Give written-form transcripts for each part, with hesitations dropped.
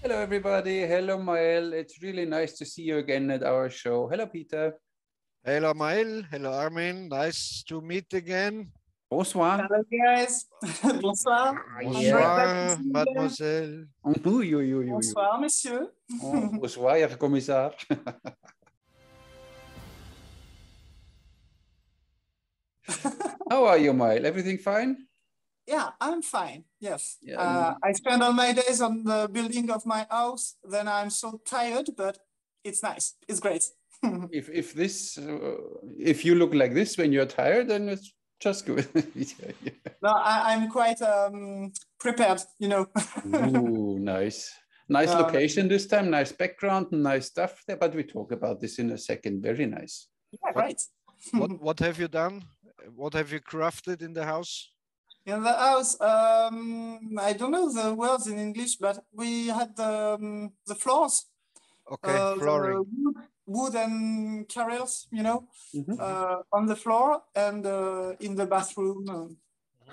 Hello, everybody. Hello, Maëlle. It's really nice to see you again at our show. Hello, Peter. Hello, Maëlle. Hello, Armin. Nice to meet again. Bonsoir. Hello, guys. Bonsoir. I'm very Yeah. glad to Bonsoir, see you again. mademoiselle. Oui, oui, oui, oui. Bonsoir, messieurs. Oh, bonsoir, Herr Kommissar. How are you, Maëlle? Everything fine? Yeah, I'm fine. Yes. Yeah. I spend all my days on the building of my house. Then I'm so tired, but it's nice. It's great. If you look like this when you're tired, then it's just good. Yeah. No, I'm quite prepared, you know. Ooh, nice. Nice location this time, nice background, nice stuff there, but we talk about this in a second. Very nice. Yeah, right. What have you done? What have you crafted in the house? In the house, I don't know the words in English, but we had the floors. Okay, flooring. The wooden carriers, you know, on the floor and in the bathroom,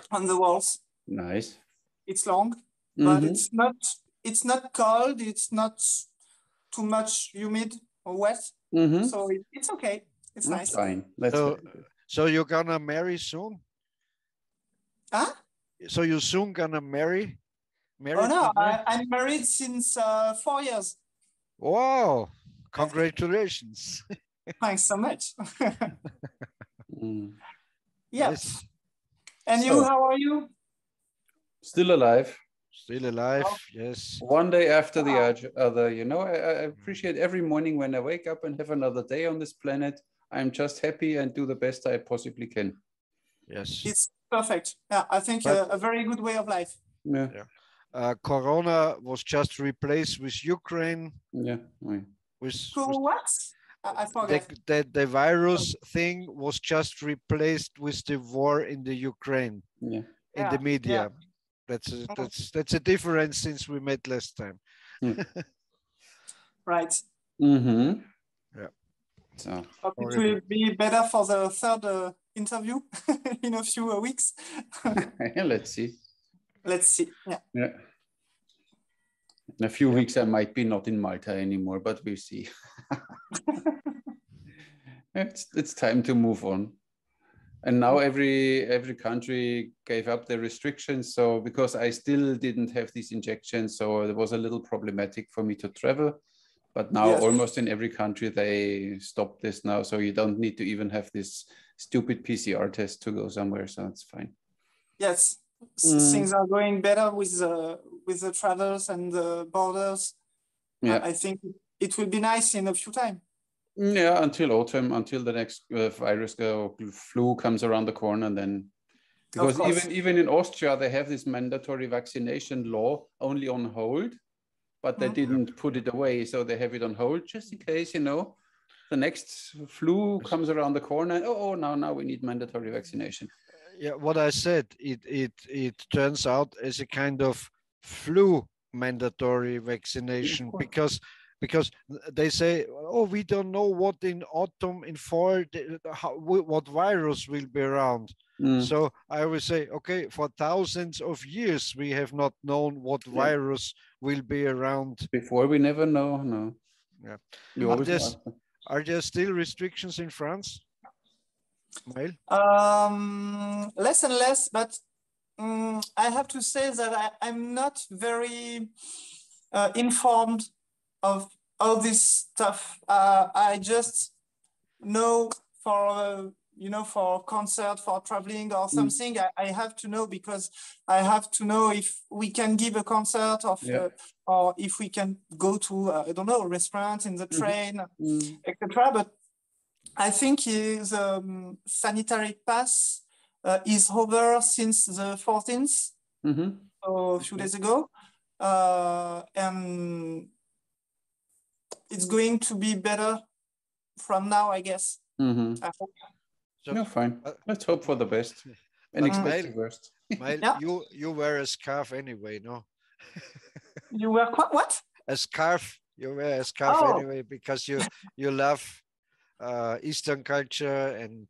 on the walls. Nice. It's long, but it's not cold. It's not too much humid or wet. So it's okay. It's nice. Fine. So you're gonna marry soon? Huh? So you soon gonna marry? Oh no, I'm married since 4 years. Wow! Congratulations. Thanks so much. Yes. And you, how are you? Still alive. Still alive, yes. One day after the other, you know, I appreciate every morning when I wake up and have another day on this planet. I'm just happy and do the best I possibly can. Yes. It's perfect. Yeah, I think a very good way of life. Yeah. Corona was just replaced with Ukraine. Yeah. What? I forgot. The virus thing was just replaced with the war in the Ukraine. Yeah. In the media. That's a difference since we met last time. Right. Yeah. So it will be better for the third interview in a few weeks. Let's see. Let's see. Yeah. In a few weeks, I might be not in Malta anymore, but we'll see. It's time to move on. And now every country gave up their restrictions. So because I still didn't have these injections, so it was a little problematic for me to travel. But now almost in every country, they stopped this now. So you don't need to even have this stupid PCR test to go somewhere. So it's fine. Yes. Things are going better with the travels and the borders. Yeah. I think it will be nice in a few time. Yeah, until autumn, until the next flu comes around the corner, and then because even in Austria they have this mandatory vaccination law only on hold, but they didn't put it away, so they have it on hold just in case, you know, the next flu comes around the corner. And, now we need mandatory vaccination. Yeah, what I said, it turns out as a kind of flu mandatory vaccination because they say, we don't know what in autumn, in fall, what virus will be around. So I always say, okay, for thousands of years, we have not known what virus will be around. Before we never know, no. Yeah. Are there still restrictions in France? Maëlle? Less and less, but I have to say that I'm not very informed of all this stuff. I just know for for concert, for traveling or something, I have to know because I have to know if we can give a concert or if we can go to I don't know, a restaurant, in the train, etc. But I think his sanitary pass is over since the 14th, so a few days ago, and it's going to be better from now, I guess. I hope. No, fine. Let's hope for the best and expect the worst. Maëlle, you wear a scarf anyway, no? You wear what? A scarf. You wear a scarf anyway because you love Eastern culture and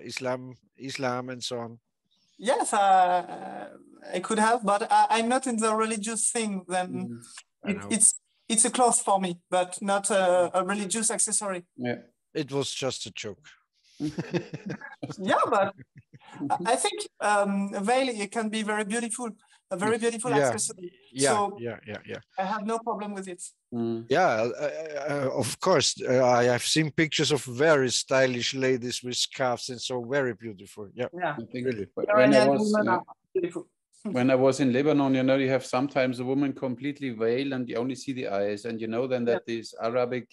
Islam and so on. Yes, I could have, but I'm not in the religious thing. Then It's a cloth for me, but not a religious accessory. Yeah. It was just a joke. Yeah, but I think veil, it can be very beautiful, a very beautiful accessory. So I have no problem with it. Yeah, of course. I have seen pictures of very stylish ladies with scarves, and so very beautiful. Yeah, Yeah. I think really. When I was in Lebanon, you know, you have sometimes a woman completely veiled and you only see the eyes, and you know then that these Arabic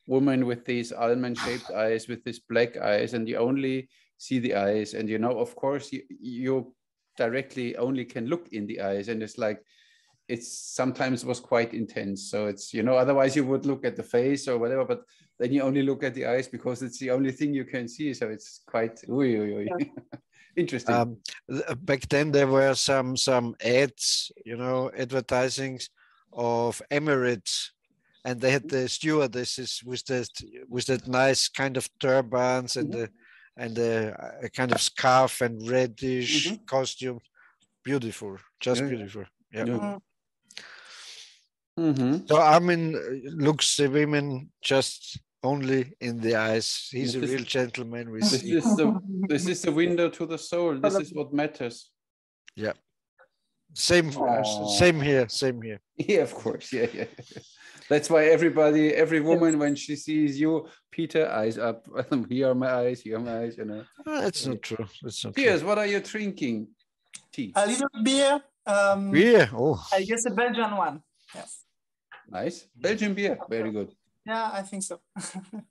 woman with these almond-shaped eyes, with these black eyes, and you only see the eyes, and you know, of course, you directly only can look in the eyes, and it's like, it's sometimes was quite intense. So it's, you know, otherwise you would look at the face or whatever, but then you only look at the eyes because it's the only thing you can see. So it's quite interesting. Back then there were some ads, you know, advertisings of Emirates, and they had the stewardesses with that nice kind of turbans and a kind of scarf and reddish costume. Beautiful, just beautiful. Yeah. So Armin looks the women just only in the eyes. He's a real gentleman. This is the window to the soul. This is what matters. Yeah. Same here. Yeah, of course. Yeah. That's why every woman, when she sees you, Peter, eyes up. Here are my eyes. Here are my eyes. You know. That's not true. Cheers. What are you drinking? Tea. A little beer. Beer. Oh. I guess a Belgian one. Yes. Nice. Belgian beer. Very good. Yeah, I think so.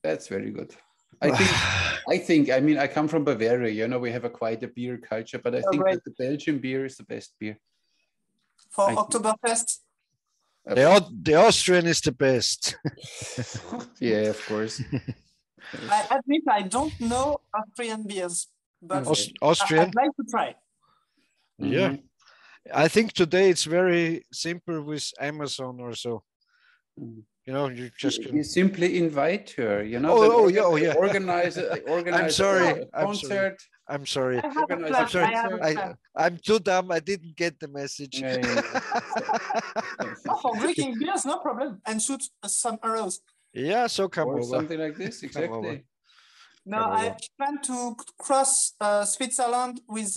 That's very good. I think, I mean, I come from Bavaria, you know, we have quite a beer culture, but I think that the Belgian beer is the best beer. For Oktoberfest? The Austrian is the best. Yeah, of course. I admit I don't know Austrian beers, but Austrian? I'd like to try. Yeah. I think today it's very simple with Amazon or so. You know, you just can... You simply invite her, you know. Organize I'm sorry. A concert. I'm sorry. I'm too dumb. I didn't get the message. For drinking beers, no problem. And shoot some arrows. Yeah, so come over. Something like this, exactly. No, I plan to cross Switzerland with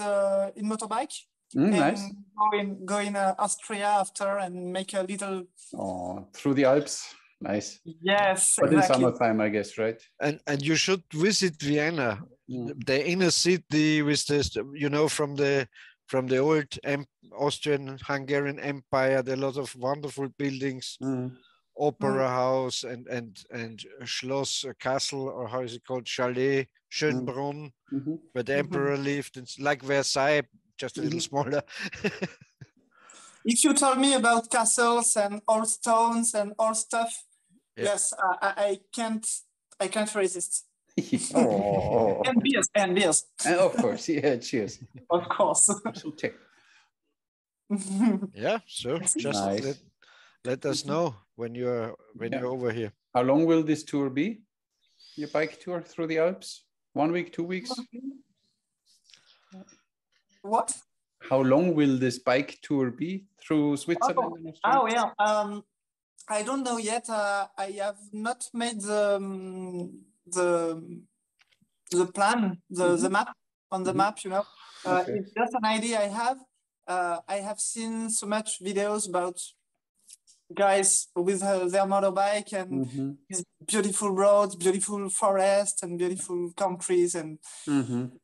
in motorbike. Nice. Go in Austria after and make a little. Through the Alps. Nice. Yes, but in summertime, I guess, right? And you should visit Vienna, the inner city with this, you know, from the old Austrian-Hungarian Empire. There are a lot of wonderful buildings, opera house and Schloss, castle, or how is it called, chalet, Schönbrunn, where the emperor lived. It's like Versailles, just a little smaller. If you tell me about castles and old stones and old stuff, yes, I can't resist. And beers. Of course, yeah, cheers. Of course. Yeah, so just nice. let us know when you're over here. How long will this tour be? Your bike tour through the Alps? 1 week, 2 weeks? What? How long will this bike tour be through Switzerland? Yeah. I don't know yet. I have not made the plan, the map on the map. You know, it's just an idea I have. I have seen so much videos about guys with their motorbike and these beautiful roads, beautiful forests, and beautiful countries and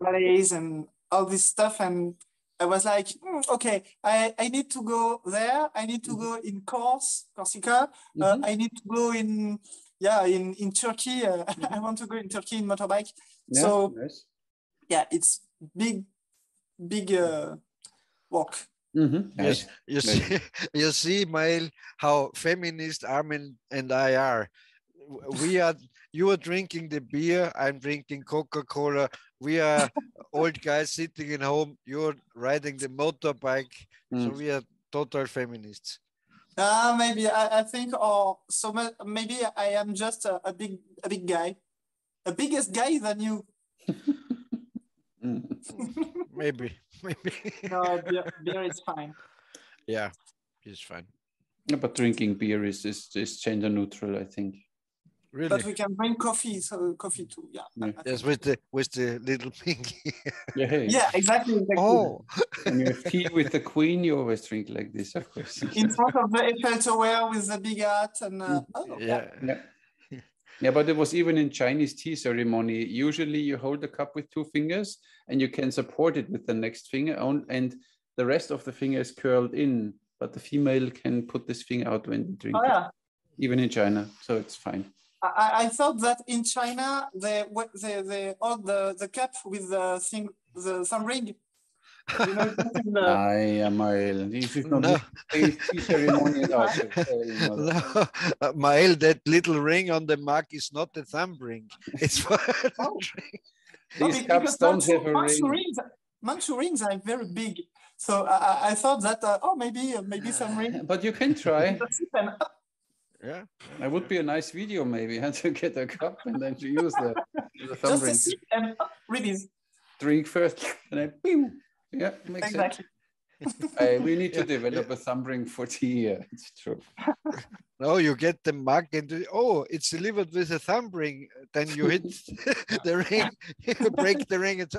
valleys and all this stuff. And I was like, okay, I need to go there. I need to go in Corsica. I need to go in Turkey. I want to go in Turkey in motorbike. Yeah, so nice. Yeah, it's big walk. Yes, you see, Maëlle, how feminist Armin and I are. You are drinking the beer, I'm drinking Coca-Cola. We are old guys sitting at home, you're riding the motorbike. So we are total feminists. Maybe I think, maybe I am just a big guy, a biggest guy than you. Maybe. No, beer is fine. Yeah, it's fine. Yeah, but drinking beer is gender neutral, I think. Really? But we can drink coffee, so coffee too. Yeah. Yes, with the little pinky. Yeah, exactly. Oh. When you have tea with the queen, you always drink like this, of course. In front of the Eiffel Tower with the big hat and Yeah, but it was even in Chinese tea ceremony. Usually you hold the cup with 2 fingers and you can support it with the next finger and the rest of the finger is curled in, but the female can put this finger out when they drink it, even in China, so it's fine. I thought that in China they hold the cup with the thumb ring. You know, Maëlle, this is not tea ceremony at all. No, Maëlle, that little ring on the mug is not the thumb ring. It's for These cups don't have a ring. Manchu rings are very big, so I thought that maybe some ring. But you can try. Yeah, it would be a nice video maybe to get a cup and then to use the thumb ring. Just a sip and release. Drink first and then boom. Yeah, makes exactly. sense. We need to develop a thumb ring for tea. Yeah, it's true. No, you get the mug and it's delivered with a thumb ring. Then you hit the ring, you break the ring. It's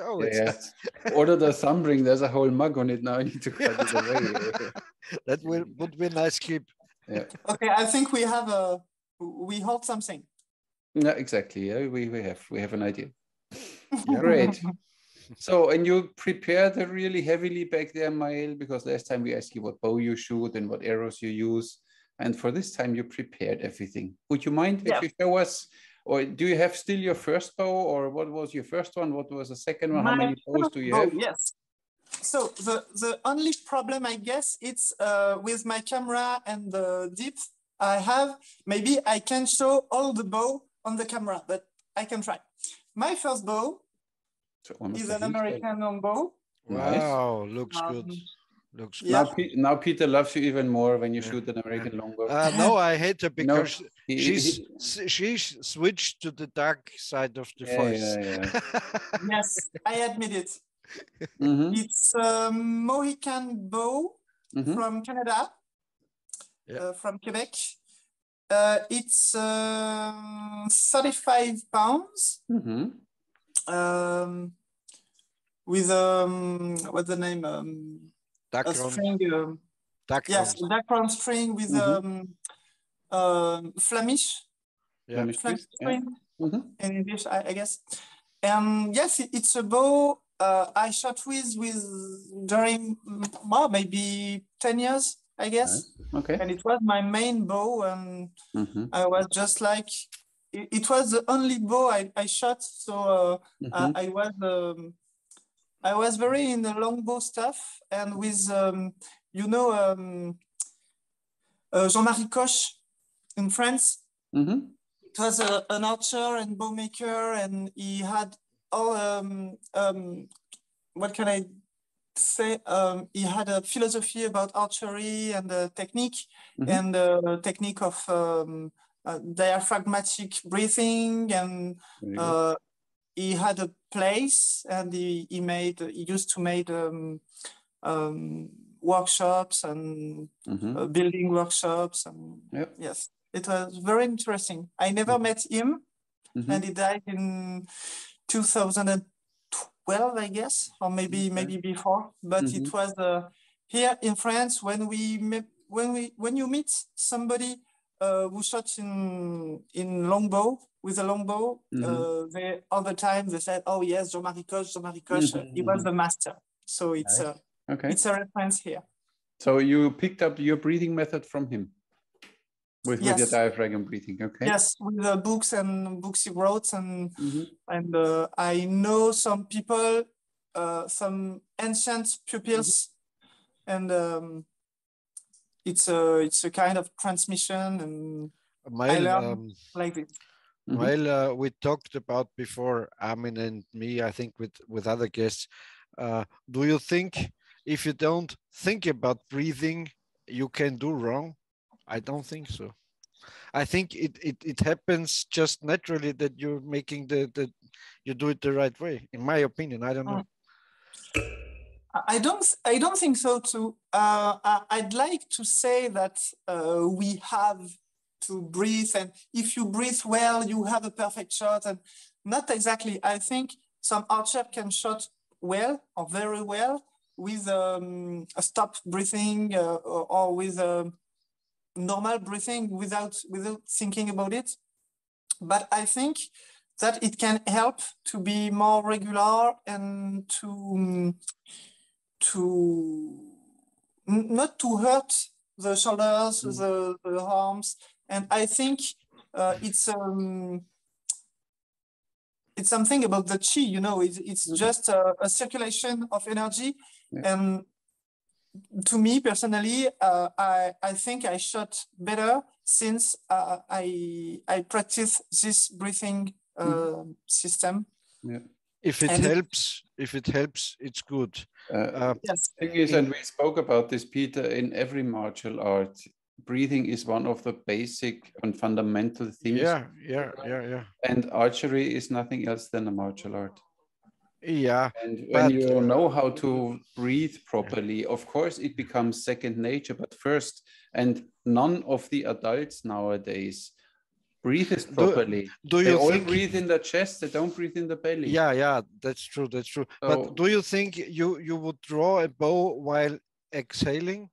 Order the thumb ring. There's a whole mug on it now. I need to cut it away. That would be a nice clip. Yeah. Okay, I think we hold something. No, exactly. Yeah, we have an idea. Great. So, and you prepared really heavily back there, Maëlle, because last time we asked you what bow you shoot and what arrows you use. And for this time you prepared everything. Would you mind if you show us, or do you have still your first bow, or what was your first one? What was the second one? How many bows do you have? Yes. So the only problem, I guess, it's with my camera and the depth I have. Maybe I can show all the bow on the camera, but I can try. My first bow is an American longbow. Wow, nice. Looks good. Looks good. Yeah. Now Peter loves you even more when you shoot an American longbow. No, I hate her because she switched to the dark side of the force. Yes, I admit it. It's a Mohican bow from Canada, from Quebec. It's 35 pounds. With what's the name? A string. Yes, a background string with Flemish. Flemish string in English, I guess. And yes, it's a bow I shot with during maybe 10 years, I guess. Okay. And it was my main bow, and I was just like, it was the only bow I shot, so I was very in the longbow stuff, and with Jean-Marie Coche in France. It was an archer and bow maker, and he had all what can I say? He had a philosophy about archery and the technique, and the technique of diaphragmatic breathing, and he had a place, and he used to make workshops and building workshops, and yes, it was very interesting. I never met him, and he died in 2012, I guess, or maybe before. But it was here in France when you meet somebody who shot in longbow with a longbow. They all the time they said, "Oh yes, Jean-Marie Coche, he was the master." So it's it's a reference here. So you picked up your breathing method from him with your diaphragm breathing, okay? Yes, with the books he wrote, and I know some people, some ancient pupils, and it's a kind of transmission, and I learned like it. Well, we talked about before, Armin and me, I think with other guests. Do you think if you don't think about breathing, you can do wrong? I don't think so. I think it happens just naturally that you're making you do it the right way. In my opinion, I don't know. I don't think so too. I'd like to say that we have to breathe, and if you breathe well, you have a perfect shot, and not exactly. I think some archer can shot well or very well with a stop breathing or with a normal breathing without thinking about it. But I think that it can help to be more regular and to not to hurt the shoulders, the arms, and I think it's something about the chi. You know, it's just a circulation of energy, and to me personally, I think I shot better since I practice this breathing system. Yeah. If it helps, it's good. Yes. Thing is, and we spoke about this, Peter, in every martial art, breathing is one of the basic and fundamental things. Yeah. And archery is nothing else than a martial art. Yeah. And when you know how to breathe properly, of course, it becomes second nature. But first, and none of the adults nowadays breathe as properly. They all breathe in the chest, they don't breathe in the belly. Yeah, that's true. So, but do you think you would draw a bow while exhaling?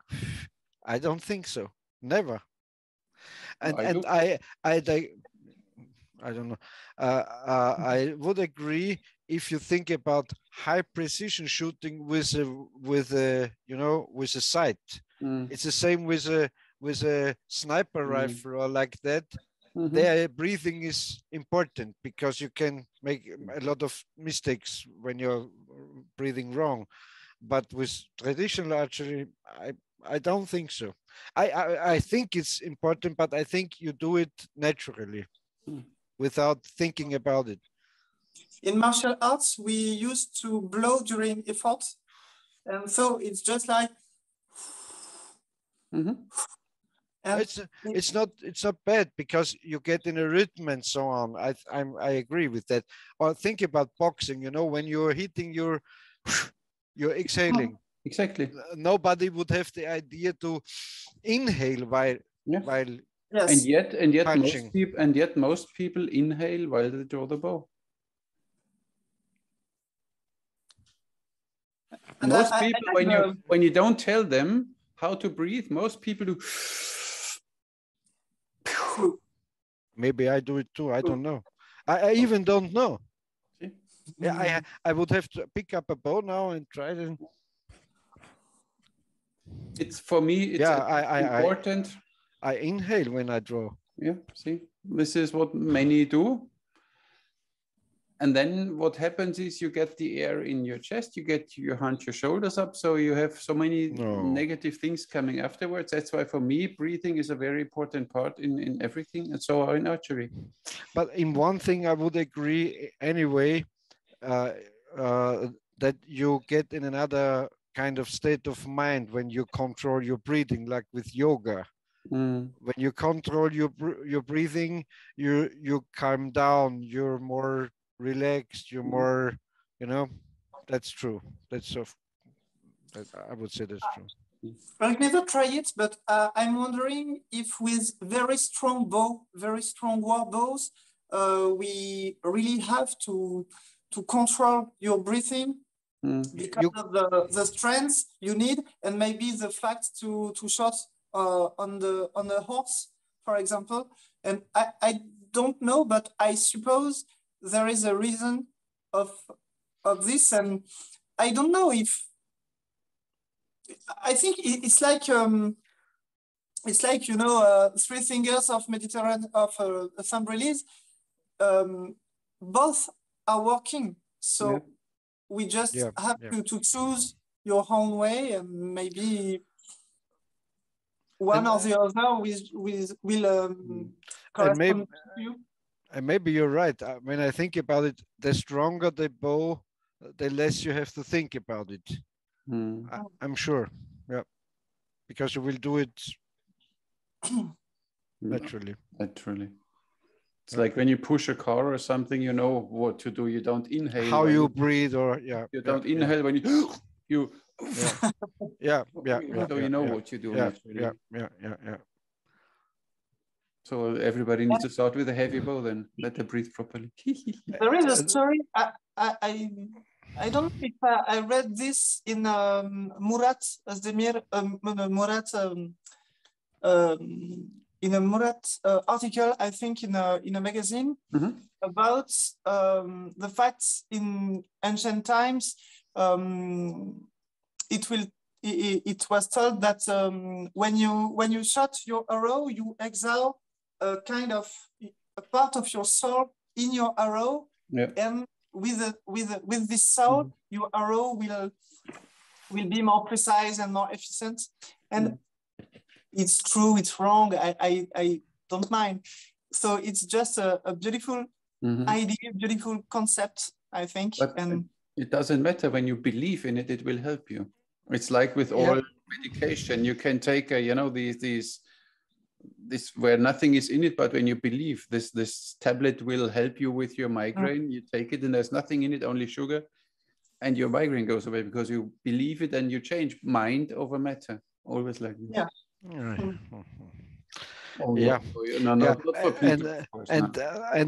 I don't think so. Never. And I don't know. I would agree if you think about high precision shooting with a sight. It's the same with a sniper rifle or like that. Their breathing is important because you can make a lot of mistakes when you're breathing wrong. But with traditional archery, I don't think so. I think it's important, but I think you do it naturally without thinking about it. In martial arts, we used to blow during effort. And so it's just like it's not bad because you get in a rhythm and so on. I agree with that. Or think about boxing, when you're hitting you're exhaling. Exactly. Nobody would have the idea to inhale while yes. and yet punching. most people inhale while they draw the bow. And most people, when you don't tell them how to breathe, most people do. Maybe I do it too. I don't know. I even don't know. See? Yeah, I would have to pick up a bow now and try it. It's for me. It's important. I inhale when I draw. Yeah. See, this is what many do. And then what happens is you get the air in your chest, you hunch your shoulders up, so you have so many negative things coming afterwards. That's why for me, breathing is a very important part in everything, and so in archery. But in one thing I would agree anyway, that you get in another kind of state of mind when you control your breathing, like with yoga. When you control your breathing, you calm down, you're more relaxed, you're more, that's true. I would say that's true. I've never tried it, but I'm wondering if with very strong war bows, we really have to control your breathing because of the strength you need, and maybe the fact to shot on the horse, for example. And I don't know, but I suppose there is a reason of this, and I don't know if I think it's like three fingers of Mediterranean of a thumb release. Both are working, so we just have to choose your own way, and maybe one or the other will correspond to you. And maybe you're right. When I think about it, the stronger the bow, the less you have to think about it. I'm sure, because you will do it naturally. It's like when you push a car or something, you know what to do. You don't inhale. How you breathe, or you don't inhale when You. Yeah. So you know what you're doing. Yeah. So everybody needs to start with a heavy bow, then let them breathe properly. There is a story. I don't know if I read this in Murat Özdemir, in a Murat article, I think in a magazine about the facts in ancient times. It was told that when you shot your arrow, you exile a kind of a part of your soul in your arrow, and with this soul, your arrow will be more precise and more efficient. And it's true, it's wrong. I don't mind. So it's just a beautiful idea, beautiful concept, I think. But it doesn't matter. When you believe in it, it will help you. It's like with all medication. You can take this where nothing is in it, but when you believe this tablet will help you with your migraine, you take it and there's nothing in it, only sugar, and your migraine goes away because you believe it and you change mind over matter. Always like this. Yeah. And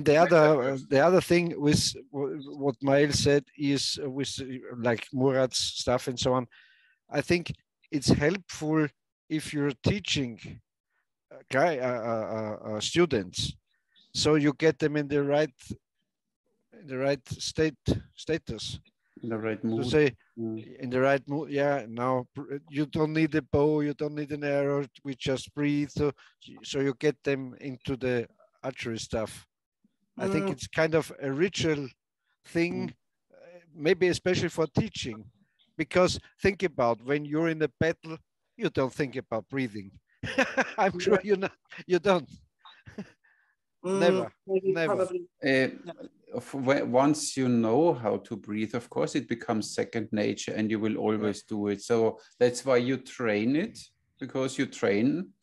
the other thing with what Maëlle said is with like Murat's stuff and so on. I think it's helpful if you're teaching students, so you get them in the right status. In the right mood. To say, in the right mood. Yeah. Now you don't need a bow, you don't need an arrow. We just breathe. So you get them into the archery stuff. I think it's kind of a ritual thing, maybe especially for teaching, because think about when you're in a battle, you don't think about breathing. I'm sure you don't. Never. Once you know how to breathe, of course, it becomes second nature and you will always do it. So that's why you train it, because you train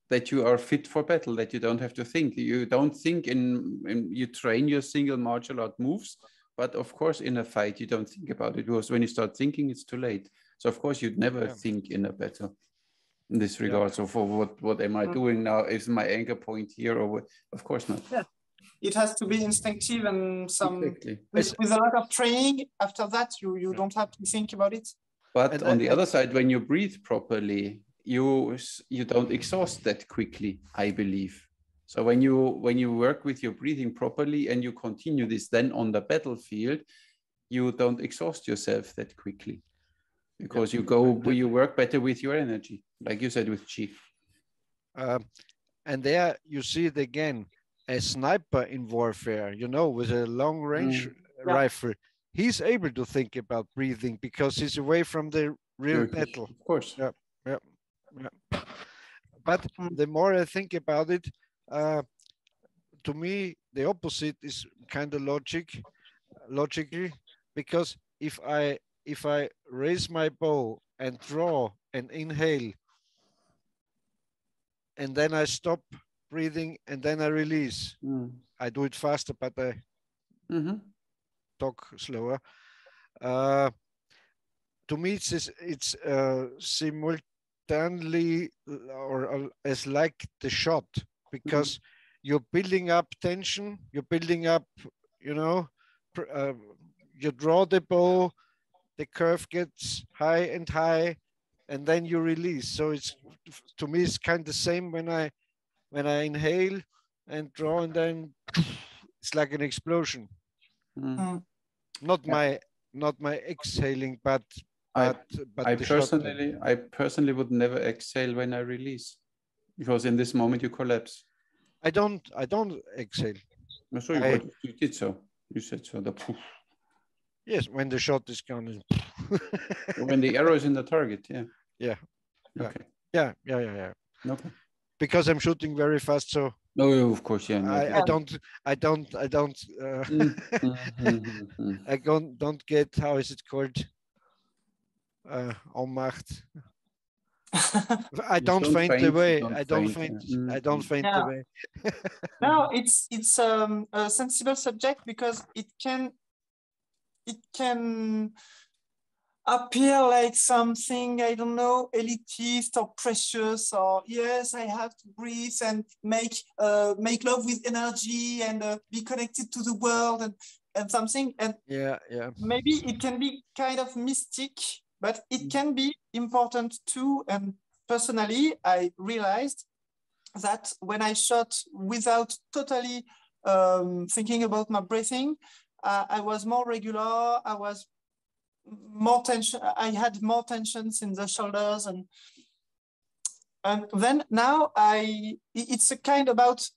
that you are fit for battle, that you don't have to think. You don't think you train your single martial art moves, but of course, in a fight, you don't think about it, because when you start thinking, it's too late. So of course, you'd never think in a battle. In this regard, so for what am I doing now? Is my anchor point here or what? Of course not. Yeah. It has to be instinctive and with a lot of training. After that, you don't have to think about it. But on the other side, when you breathe properly, you don't exhaust that quickly, I believe. So when you work with your breathing properly and you continue this then on the battlefield, you don't exhaust yourself that quickly. Because you work better with your energy, like you said with Chi. And there you see it again, a sniper in warfare, with a long range rifle. He's able to think about breathing because he's away from the real battle. Of course. Yeah. But the more I think about it, to me, the opposite is kind of logically, because if I raise my bow and draw and inhale, and then I stop breathing and then I release, I do it faster, but I talk slower. To me, it's simultaneously or as like the shot, because you're building up tension, you're building up, you draw the bow, the curve gets high and high, and then you release. So to me, it's kind of the same when I inhale and draw, and then it's like an explosion. Not my exhaling, but I personally would never exhale when I release, because in this moment you collapse. I don't exhale. So you did so. You said so. Yes, when the shot is gone. When the arrow is in the target, Yeah. Okay. Yeah. Okay. Because I'm shooting very fast, so. No, of course, yeah. I don't. I don't get, how is it called? Ohnmacht. I don't faint away. I don't faint away. No, it's a sensible subject, because it can appear like something, I don't know, elitist or precious, or yes, I have to breathe and make love with energy and be connected to the world and something. And maybe it can be kind of mystic, but it can be important too. And personally, I realized that when I shot without totally thinking about my breathing, I was more regular. I was more tension. I had more tensions in the shoulders, and then now it's a kind about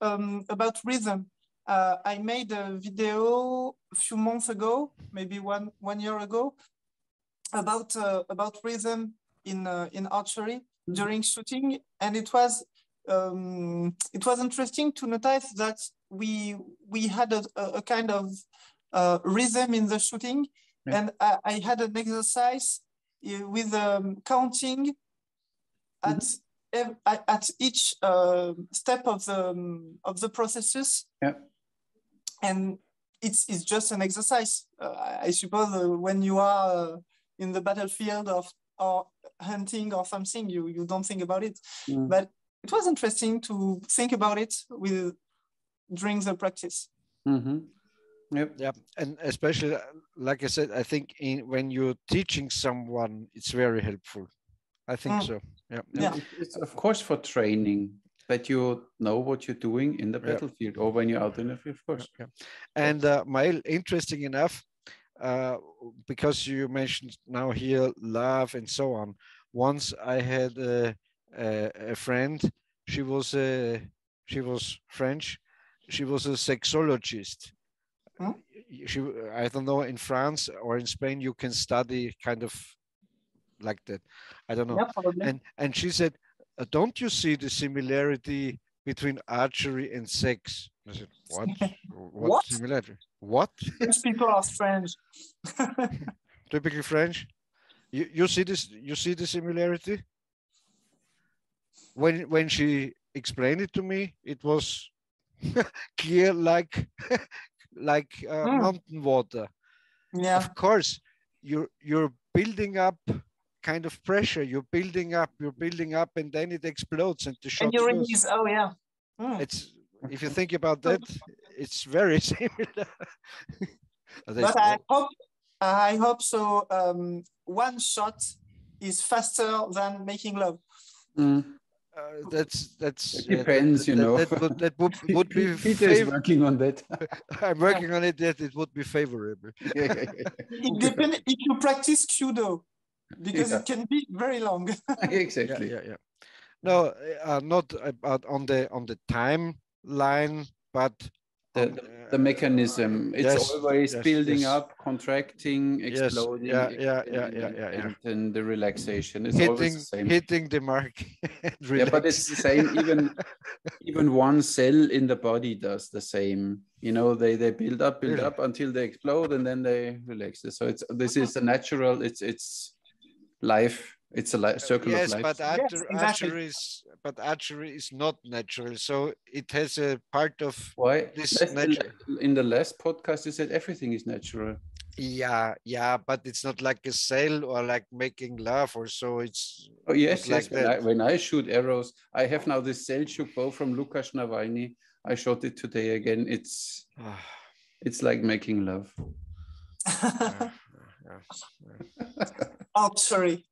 rhythm. I made a video a few months ago, maybe one year ago, about rhythm in archery during shooting, and it was interesting to notice that we had a kind of rhythm in the shooting. Yeah. And I had an exercise with counting at each step of the processes. Yeah. And it's just an exercise. I suppose when you are in the battlefield or hunting or something, you don't think about it. Mm. But it was interesting to think about it during the practice. Mm-hmm. Yep. Yeah, and especially, like I said, I think when you're teaching someone, it's very helpful. I think so. Yeah. Yeah. It's of course for training that you know what you're doing in the battlefield or when you're out in the field, of course. Yeah. And Maëlle, interesting enough, because you mentioned now here love and so on. Once I had a friend. She was French. She was a sexologist. Huh? I don't know, in France or in Spain you can study kind of like that. I don't know. Yeah, and she said, don't you see the similarity between archery and sex? I said, what? What similarity? What? These people are French. Typically French. You see this? You see the similarity? When she explained it to me, it was clear like mountain water. Yeah. Of course, you're building up kind of pressure. You're building up, and then it explodes and the shot. And you release. Oh yeah. It's, if you think about that, it's very similar. But I hope so. One shot is faster than making love. Mm. That's it depends, you know. That would be. Peter is working on that. I'm working on it. That it would be favorable. It depends if you practice judo, because it can be very long. Exactly. Yeah. No, not about on the timeline, but the mechanism. It's always building up, contracting, exploding. And then the relaxation is always the same. Hitting the mark. Yeah, but it's the same. Even one cell in the body does the same. You know, they build up until they explode, and then they relax. So this is a natural. It's life. It's a circle of life. But archery is not natural. So it has a part of this natural. In the last podcast, you said everything is natural. Yeah, but it's not like a cell or like making love or so. It's yes. Like when I shoot arrows, I have now this Selchuk bow from Lukas Navalny. I shot it today again. It's like making love. Oh, sorry.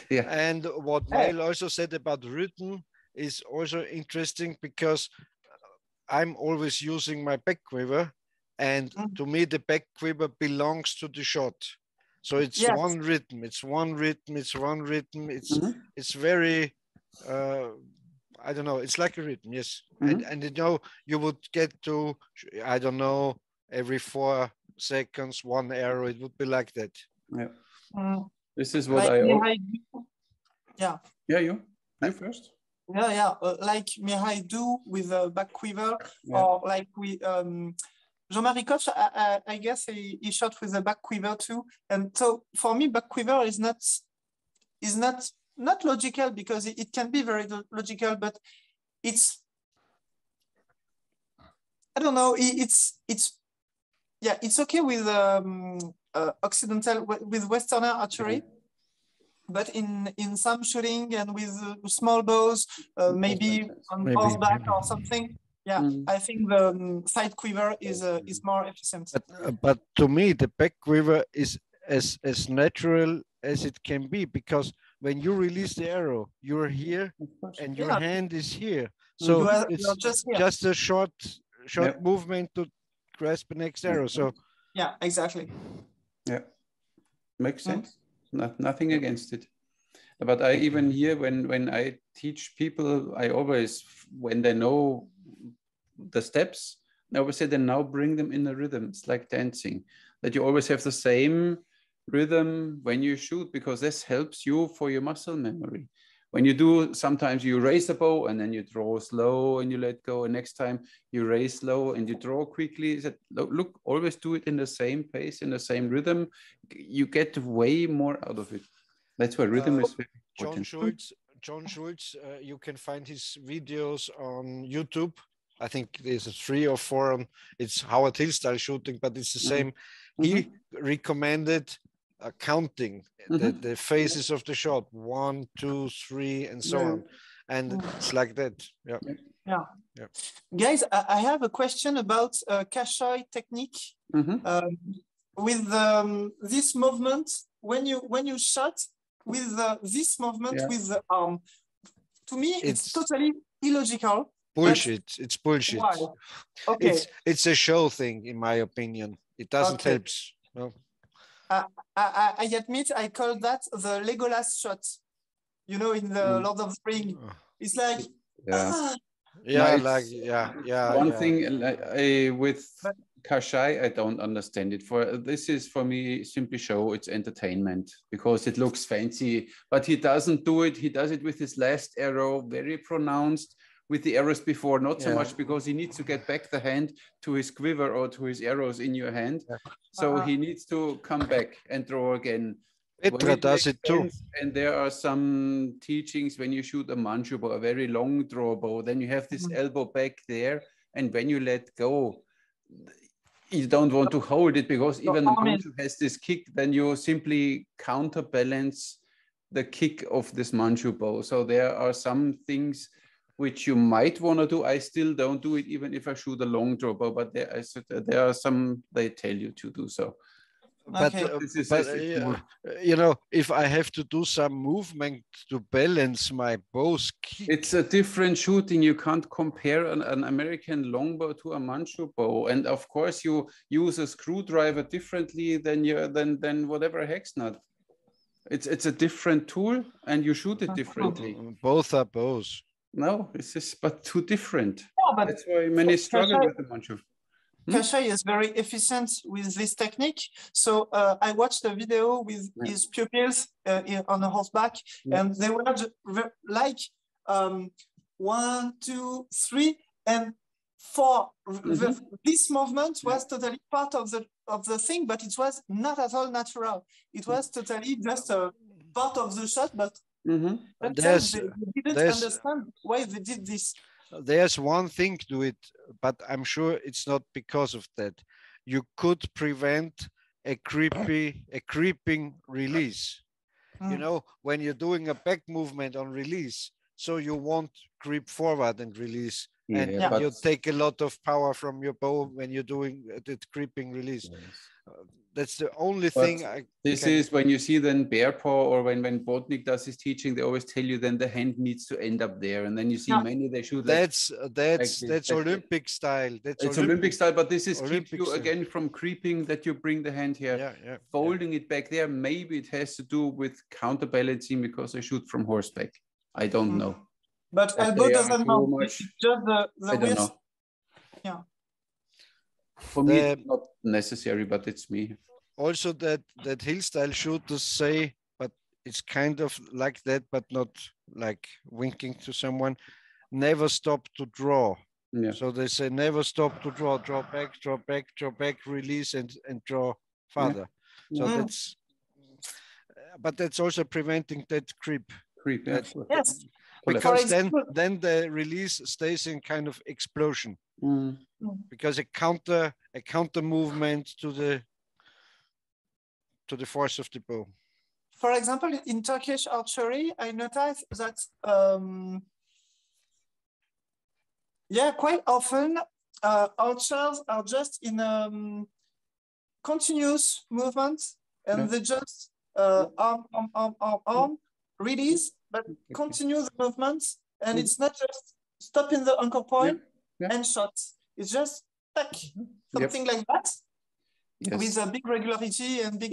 Yeah. And what Maëlle also said about rhythm is also interesting, because I'm always using my back quiver, and to me the back quiver belongs to the shot. So it's one rhythm. It's one rhythm. It's very I don't know. It's like a rhythm, yes. And you know, you would get to, I don't know, every 4 seconds 1 arrow. It would be like that. Yeah. This is what Yeah, you first. Yeah. Like Mihai do with a back quiver, or like we Jean-Marie Koch, I guess he shot with a back quiver too. And so for me, back quiver is not logical, because it can be very logical, but it's, I don't know, it's okay with Occidental with Westerner archery, but in some shooting and with small bows, maybe on horseback or something. Yeah, I think the side quiver is more efficient. But to me, the back quiver is as natural as it can be, because when you release the arrow, you're here and your hand is here. So it's just a short movement to grasp the next arrow. So yeah, exactly. Yeah, makes sense. Nothing against it. But I even here, when I teach people, I always, when they know the steps, I always say, then now bring them in a rhythm. It's like dancing, that you always have the same rhythm when you shoot, because this helps you for your muscle memory. When you do, sometimes you raise the bow and then you draw slow and you let go, and next time you raise slow and you draw quickly. Look, always do it in the same pace, in the same rhythm. You get way more out of it. That's why rhythm is very important. John Schultz, you can find his videos on YouTube. I think there's 3 or 4 it's Howard Hill style shooting, but it's the same. He recommended counting the phases of the shot, 1, 2, 3, and so on. And it's like that. Yeah. Guys, I have a question about Kashay technique. With this movement, when you shot with this movement with the arm, to me it's totally illogical. Bullshit. It's bullshit. Why? Okay. It's a show thing, in my opinion. It doesn't help. No. I admit I call that the Legolas shot. You know, in the Lord of the Rings, it's like one thing with Kashay, I don't understand it. This is for me simply show, it's entertainment, because it looks fancy, but he doesn't do it. He does it with his last arrow, very pronounced. With the arrows before, not so much, because he needs to get back the hand to his quiver or to his arrows in your hand. So he needs to come back and draw again. Petra does it too. And there are some teachings when you shoot a Manchu bow, a very long draw bow, then you have this elbow back there. And when you let go, you don't want to hold it, because even the Manchu has this kick, then you simply counterbalance the kick of this Manchu bow. So there are some things which you might want to do. I still don't do it, even if I shoot a long draw bow, but there are some, they tell you to do so. But you know, if I have to do some movement to balance my bow's kick, it's a different shooting. You can't compare an American longbow to a Manchu bow, and of course you use a screwdriver differently than whatever hex nut. It's a different tool, and you shoot it differently. Both are bows. No, it's just but too different. Yeah, but that's why many struggle with the Manchu. Kashay is very efficient with this technique. So I watched a video with his pupils on a horseback, and they were like 1, 2, 3, and 4. This movement was totally part of the thing, but it was not at all natural. It was totally just a part of the shot, but they didn't understand why they did this. There's one thing to it, but I'm sure it's not because of that. You could prevent a creeping release. You know, when you're doing a back movement on release, so you won't creep forward and release, and you take a lot of power from your bow when you're doing the creeping release. That's the only thing. This is when you see then bear paw, or when Botnik does his teaching, they always tell you then the hand needs to end up there, and then you see many they shoot. That's Olympic style. It's Olympic style, but this is keep you again from creeping, that you bring the hand here, folding it back there. Maybe it has to do with counterbalancing, because I shoot from horseback. I don't know. But elbow doesn't know. It's just the I don't know. Yeah. For me, it's not necessary, but it's me. Also, that hill style shooters say, but it's kind of like that, but not like winking to someone. Never stop to draw. Yeah. So they say never stop to draw. Draw back, draw back, draw back, release, and draw farther. So that's. But that's also preventing that creep. Yes. Because then the release stays in kind of explosion. Because a counter movement to the to the force of the bow. For example, in Turkish archery, I noticed that quite often archers are just in continuous movement, and they just arm, release, but continue the movements, and it's not just stopping the anchor point and shot. It's just something like that. Yes. With a big regularity and big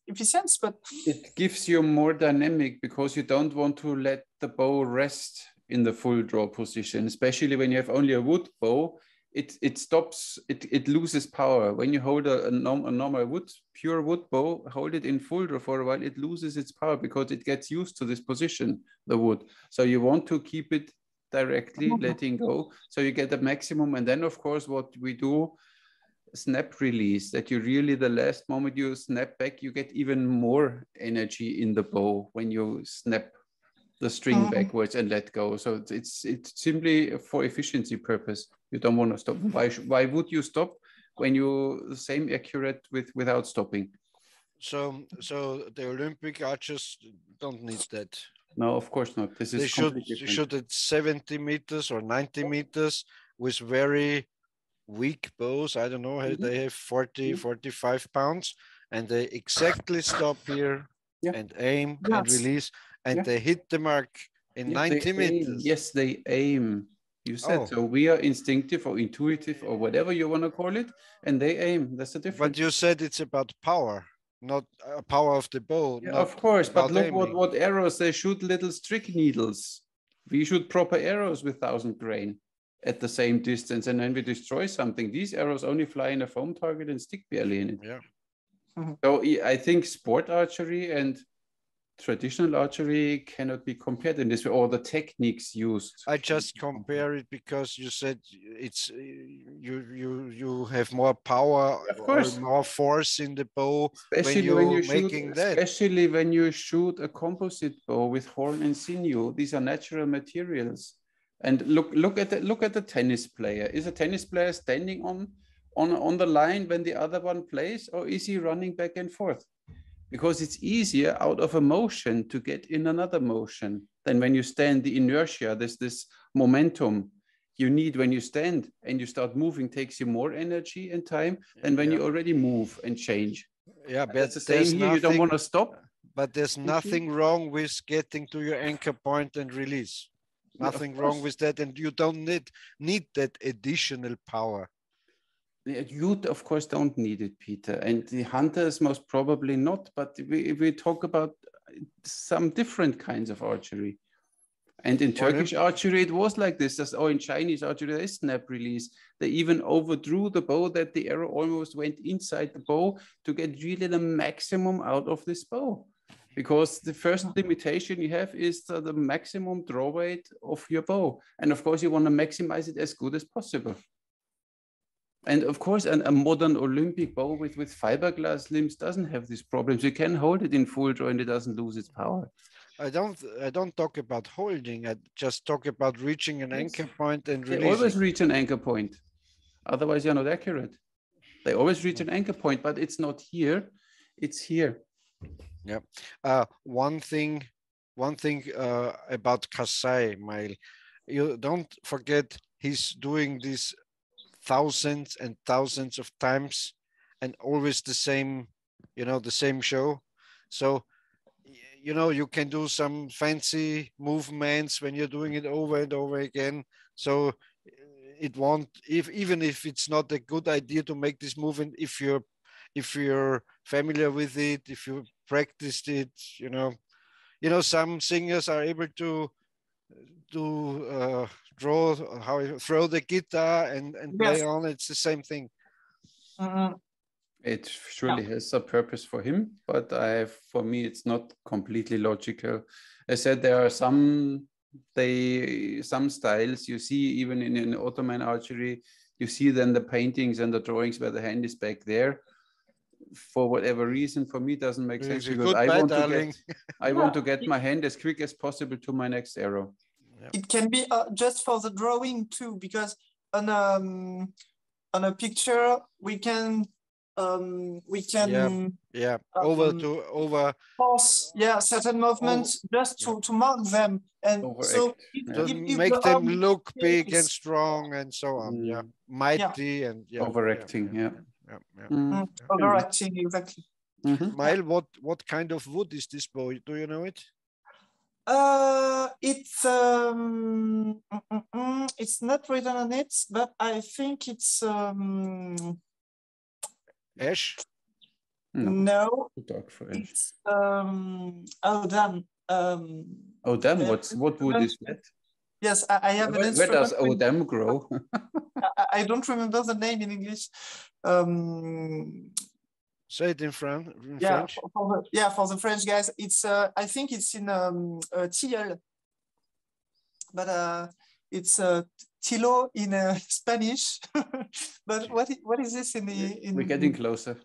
efficiency, but it gives you more dynamic because you don't want to let the bow rest in the full draw position, especially when you have only a wood bow. It stops, it loses power. When you hold a normal pure wood bow, hold it in full draw for a while, it loses its power because it gets used to this position, the wood. So you want to keep it directly letting go, so you get the maximum. And then of course what we do, snap release, that you really, the last moment you snap back, you get even more energy in the bow when you snap the string backwards and let go. So it's simply for efficiency purpose. You don't want to stop. Why would you stop when you the same accurate without stopping? So the Olympic archers don't need that. No, of course not. This is they shoot at 70 meters or 90 meters with very weak bows. I don't know, they have 40, 45 pounds, and they exactly stop here and aim and release, and they hit the mark in 90 meters. Yes, they aim. You said so. We are instinctive or intuitive or whatever you want to call it, and they aim. That's the difference. But you said it's about power, not power of the bow. Yeah, of course, but look what arrows they shoot, little strick needles. We shoot proper arrows with 1,000 grain at the same distance, and then we destroy something. These arrows only fly in a foam target and stick barely in it. Yeah. So I think sport archery and traditional archery cannot be compared in this way, or the techniques used. I just compare it because you said it's you have more power, of course, or more force in the bow, especially when you shoot a composite bow with horn and sinew. These are natural materials. And look at the tennis player. Is a tennis player standing on the line when the other one plays, or is he running back and forth? Because it's easier out of a motion to get in another motion than when you stand. The inertia, this momentum you need when you stand and you start moving takes you more energy and time than when you already move and change. Yeah, but that's the same here. You don't want to stop. But there's nothing wrong with getting to your anchor point and release. Nothing wrong with that, and you don't need that additional power. You, of course, don't need it, Peter, and the hunters most probably not, but we talk about some different kinds of archery. And in Turkish archery, it was like this. In Chinese archery, there is snap release. They even overdrew the bow, that the arrow almost went inside the bow to get really the maximum out of this bow. Because the first limitation you have is the maximum draw weight of your bow. And of course, you want to maximize it as good as possible. And of course, a modern Olympic bow with fiberglass limbs doesn't have these problems. You can hold it in full draw and it doesn't lose its power. I don't talk about holding. I just talk about reaching an anchor point and releasing. They always reach an anchor point. Otherwise, you're not accurate. They always reach an anchor point, but it's not here. It's here. Yeah. One thing about Kasai, Maëlle, you don't forget he's doing this thousands and thousands of times and always the same, the same show. So, you can do some fancy movements when you're doing it over and over again. So it won't, even if it's not a good idea to make this movement, if you're familiar with it, if you practiced it, some singers are able to draw how you throw the guitar and play on. It's the same thing. It surely has a purpose for him, but for me, it's not completely logical. I said there are some styles you see even in Ottoman archery. You see then the paintings and the drawings where the hand is back there. For whatever reason, for me, it doesn't make sense because I want to get my hand as quick as possible to my next arrow. It can be just for the drawing too, because on a picture we can we can force certain movements just to mark them, and so if make them look big and strong and so on. Mighty and overacting. Overacting, exactly. Maëlle, what kind of wood is this bow? Do you know it? It's not written on it, but I think it's ash. No, it's oh damn. What wood is that? Yes, I have an instrument. Where does Odam grow? I don't remember the name in English. Say it in French. For the French guys, it's I think it's in tilleul, but it's tilo in Spanish. But what is this in the? We're getting closer.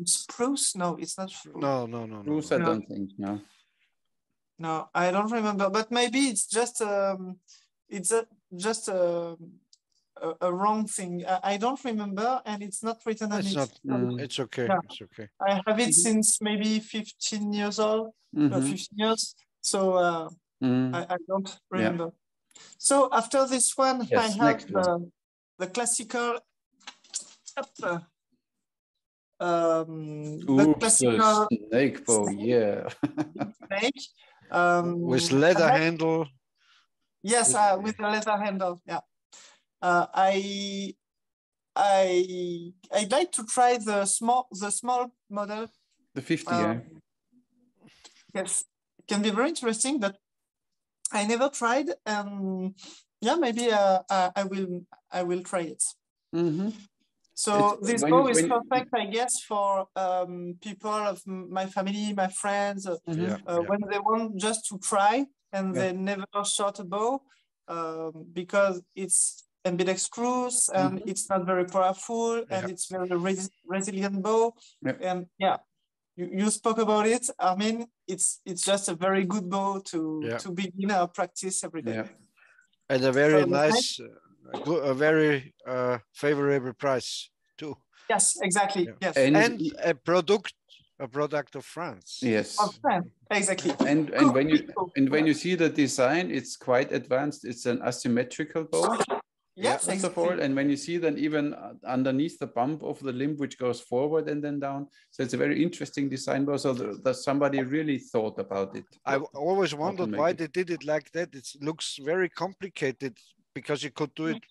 Spruce? No, it's not. No. Spruce, I don't think. No. No, I don't remember. But maybe it's just a wrong thing. I don't remember, and it's not written on it. It's okay. Yeah. It's okay. I have it since maybe 15 years old, 15 years. So I don't remember. So after this one, I have the classical. The classical snake bow, snake with leather handle. Yes, with a leather handle. Yeah. I'd like to try the small model. The 50, Yes, it can be very interesting, but I never tried. Maybe I will try it. So this bow is perfect, I guess, for people of my family, my friends, when they want just to try and they never shot a bow because it's ambidextrous and it's not very powerful and it's very resilient bow. And you spoke about it. I mean, it's just a very good bow to begin our practice every day. And a very nice, a very favorable price too. Yes, exactly. Yes, and a product of France. Yes, of France, exactly. And when you see the design, it's quite advanced. It's an asymmetrical bow. Yes, first of all, and when you see then even underneath the bump of the limb, which goes forward and then down, so it's a very interesting design bow. So that somebody really thought about it. I always wondered why they did it like that. It looks very complicated because you could do it.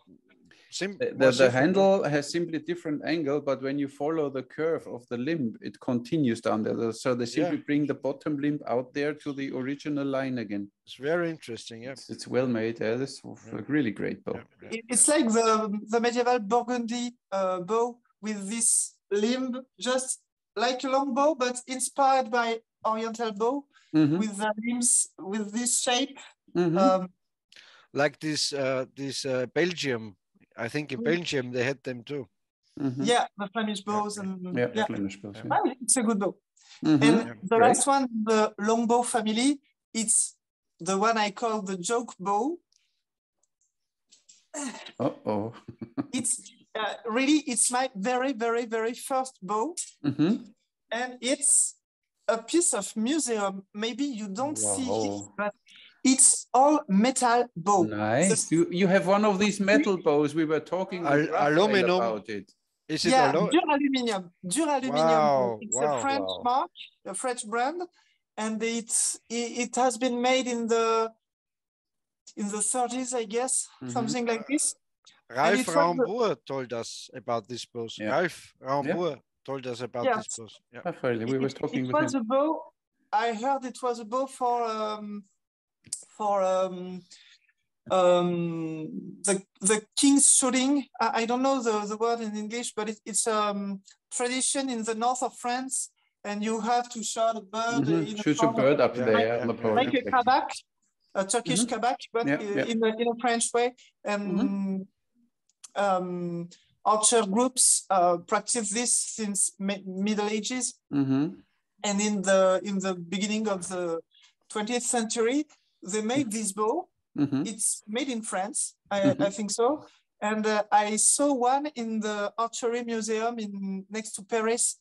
The handle has simply different angle, but when you follow the curve of the limb, it continues down there. So they simply bring the bottom limb out there to the original line again. It's very interesting. Yeah, it's well made. Yeah, this is a really great bow. It's like the medieval Burgundy bow with this limb, just like a long bow, but inspired by Oriental bow with the limbs with this shape. Like this Belgium. I think in Belgium they had them too. Yeah, the Flemish bows and Flemish bows. It's a good bow. And the last one, the longbow family, it's the one I call the joke bow. It's really, it's my very, very, very first bow, and it's a piece of museum. Maybe you don't see it, but it's all metal bow. Nice. You have one of these metal bows. We were talking aluminum about it. Is it Duraluminium. Wow. It's a French mark, a French brand, and it has been made in the 30s, I guess, something like this. Ralph Rambourg told us about this bow. Ralph Rambourg told us about this bow. We were talking with him. It was a bow. I heard it was a bow for the king's shooting. I don't know the word in English, but it's tradition in the north of France, and you have to shoot a bird. Shoot a bird up there on the pole. Like a kabak, a Turkish kabak, but in a French way. And archer groups practice this since Middle Ages. And in the beginning of the 20th century, they made this bow. It's made in France, I think so. And I saw one in the Archery Museum next to Paris,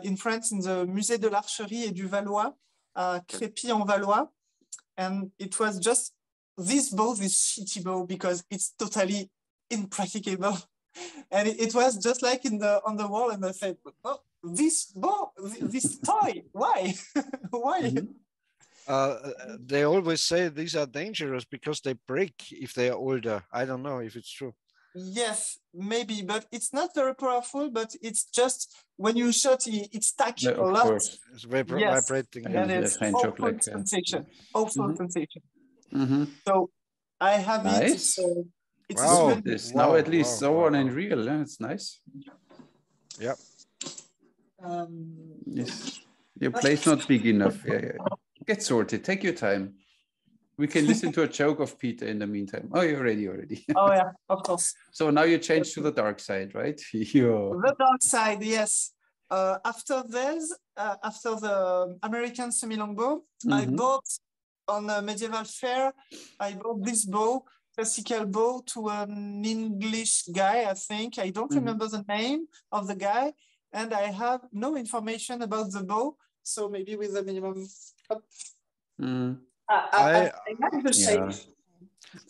in France, in the Musée de l'Archerie et du Valois, Crépy-en-Valois. And it was just this bow, this shitty bow, because it's totally impracticable. And it was just like on the wall, and I said, oh, this bow, this toy, why? Why? Mm-hmm. They always say these are dangerous because they break if they are older. I don't know if it's true. Yes, maybe, but it's not very powerful, but it's just when you shot, it's stuck a lot. Course. It's vibrating. And it's awful sensation, awful sensation. So I have nice. It's wow. It's now at least so on in real. Yeah, it's nice. Yeah. Yes. Your play's not big enough. Yeah. Get sorted. Take your time. We can listen to a joke of Peter in the meantime. Oh, you're ready already. Oh yeah, of course. So now you change to the dark side, right? The dark side, yes. After this, after the American semi-longbow, I bought on a medieval fair, I bought this bow, classical bow, to an English guy, I think. I don't remember the name of the guy, and I have no information about the bow. So maybe with a minimum. I like the shape.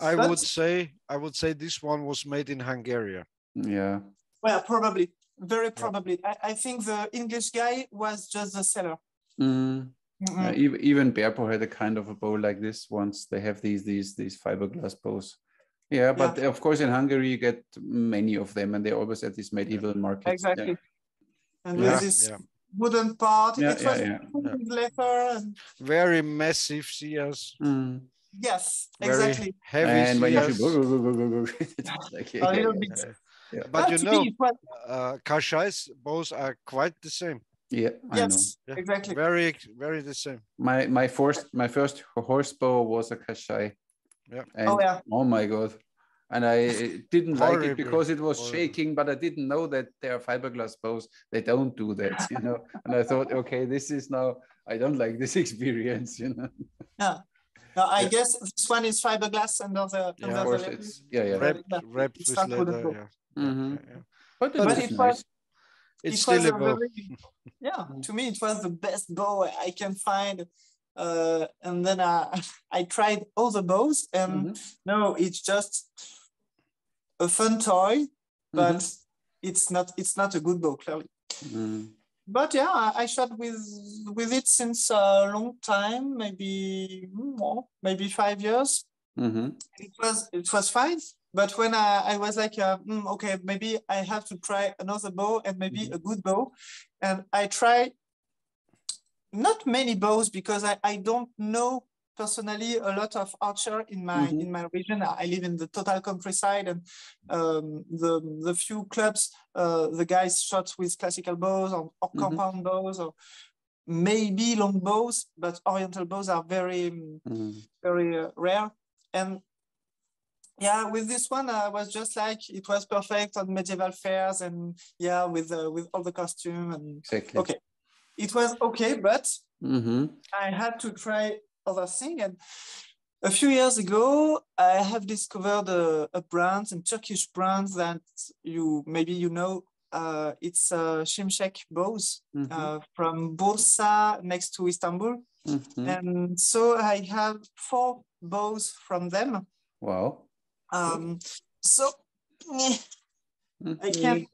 I would say this one was made in Hungary. Yeah. Well, probably, very probably. I think the English guy was just the seller. Even Berpo had a kind of a bow like this once. They have these fiberglass bows. Yeah, but of course in Hungary you get many of them, and they always at this medieval market. Exactly. And with this wooden part, it was leather. And... very massive sears. Yes, very exactly. Heavy and when sears. A little bit. But you know, Kashai's bows are quite the same. Yeah, yes, I know. Exactly. Very the same. My first horse bow was a Kashai. Yeah. And, oh my God. And I didn't like it because it was shaking, but I didn't know that there are fiberglass bows. They don't do that, you know. And I thought, okay, this is now, I don't like this experience, you know. Yeah. No, I guess this one is fiberglass under the leather. It's wrapped with leather. But it's nice. It's still a bow. To me it was the best bow I can find. And then I tried all the bows, and no, it's just a fun toy, but it's not a good bow, clearly. But yeah, I shot with it since a long time, maybe more, maybe 5 years. It was fine. But when I was like, okay, maybe I have to try another bow, and maybe a good bow, and I tried not many bows because I don't know personally a lot of archer in my region. I live in the total countryside, and the few clubs the guys shot with classical bows or compound bows or maybe long bows, but oriental bows are very rare. And yeah, with this one I was just like, it was perfect on medieval fairs, and with all the costume and okay. It was okay, but I had to try other thing. And a few years ago, I have discovered a brand, a Turkish brand that maybe you know. It's Şimşek bows from Bursa, next to Istanbul. And so I have 4 bows from them. Wow. So I can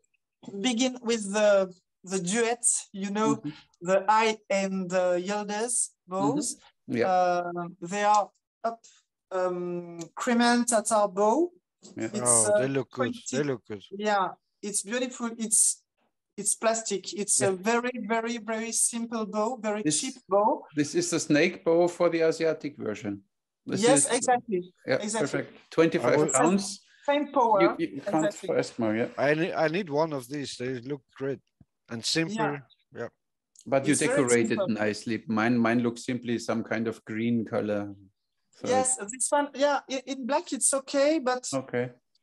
begin with the duet, you know, the eye and the Yildiz bows. They are up Kremen Tatar bow. They look good. They look good. Yeah, it's beautiful. It's plastic. It's a very, very, very simple bow, very cheap bow. This is the snake bow for the Asiatic version. Exactly. Yeah, exactly. Perfect. 25 pounds. Same power. You can't first more, I need one of these. They look great and simple. Yeah. But you decorate it nicely. Mine looks simply some kind of green color. So yes, this one, in black it's okay, but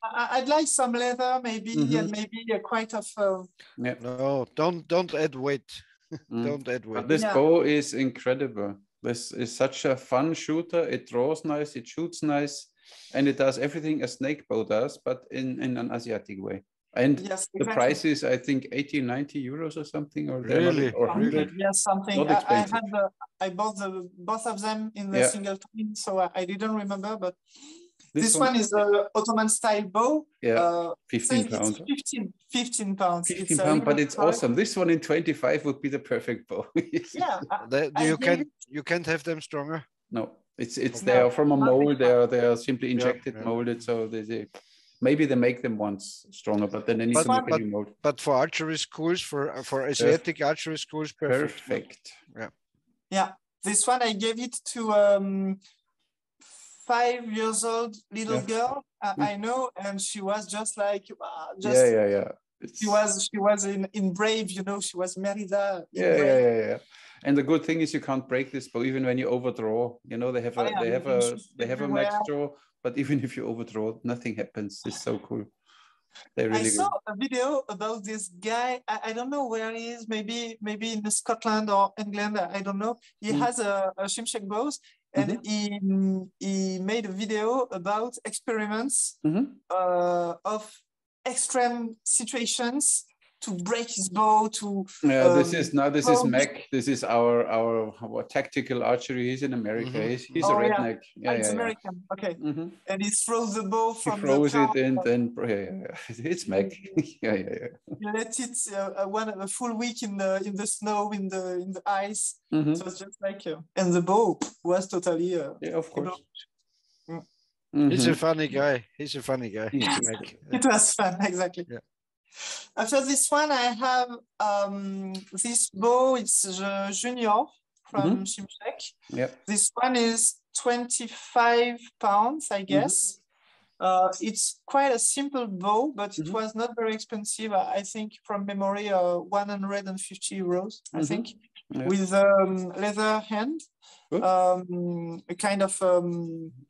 I'd like some leather maybe, and maybe quite of. No, don't add weight. Don't add weight. But this bow is incredible. This is such a fun shooter. It draws nice. It shoots nice. and it does everything a snake bow does, but in an Asiatic way. And yes, the exactly. price is, I think, 80, 90 euros or something, or Really? or 100. Yes, something. Not expensive. I bought both of them in the Yeah. single twin, so I didn't remember. But This this one is an Ottoman style bow. Yeah, 15 It's pounds. 15 pounds. 15 pounds, but it's awesome. This one in 25 would be the perfect bow. Yeah, You can't have them stronger. No, they are from a mold. They are simply injected, Yeah. molded. So maybe they make them once stronger, but then they need to make a new mold. But for archery schools, for Asiatic archery schools, perfect. Yeah, this one I gave it to 5 years old little girl. I know, and she was just like She was in Brave, you know. She was Merida. Yeah. And the good thing is you can't break this bow even when you overdraw. You know, they have a max draw, but even if you overdraw, nothing happens. It's so cool. I saw a video about this guy. I don't know where he is. Maybe in Scotland or England. I don't know. He has a Shimshek bows, and he made a video about experiments of extreme situations to break his bow. This is Mac. This is our tactical archery. He's in America. He's a redneck. It's American. Okay. And he throws the bow from he throws it and then it's Mac. He let it a full week in the snow, in the ice. So it's just like and the bow was totally of course. He's a funny guy. It was fun, exactly. Yeah. After this one, I have this bow. It's the Junior from Shimshek. Yeah. This one is 25 pounds, I guess. It's quite a simple bow, but it was not very expensive. I think from memory, 150 euros, I think, with leather hand, a kind of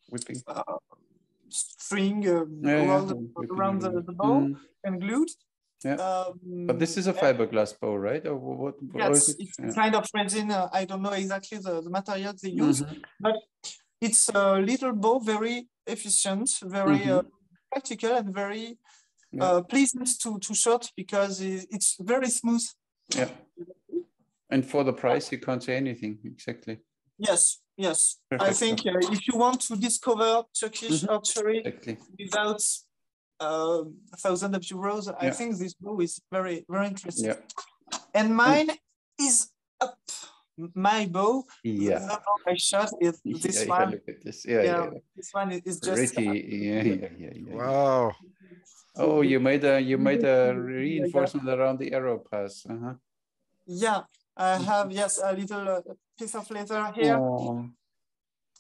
whipping string around the bow and glued. Yeah, but this is a fiberglass bow, right? Or what? Yes, it's kind of resin. I don't know exactly the material they use, but it's a little bow, very efficient, very practical, and very pleasant to shot because it's very smooth. Yeah, and for the price, you can't say anything exactly. Yes. Perfect. I think if you want to discover Turkish archery without thousands of euros, I think this bow is very, very interesting. Yeah. And mine is up. My bow, the bow I shot is this one. Look at this. This one is just pretty. Wow. Oh, you made a reinforcement around the arrow pass. Yeah, I have a little piece of leather here. Oh.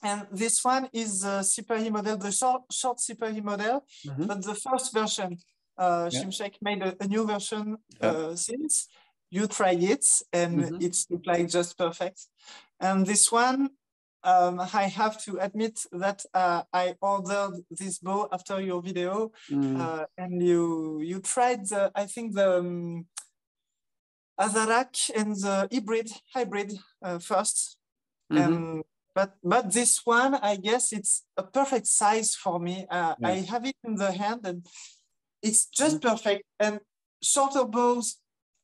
And this one is the Sipahi model, the short Sipahi model, but the first version. Shimshek made a new version since. You tried it, and it's like just perfect. And this one, I have to admit that I ordered this bow after your video, and you tried I think the Azarak and the hybrid first, but this one, I guess it's a perfect size for me. I have it in the hand, and it's just perfect. And shorter bows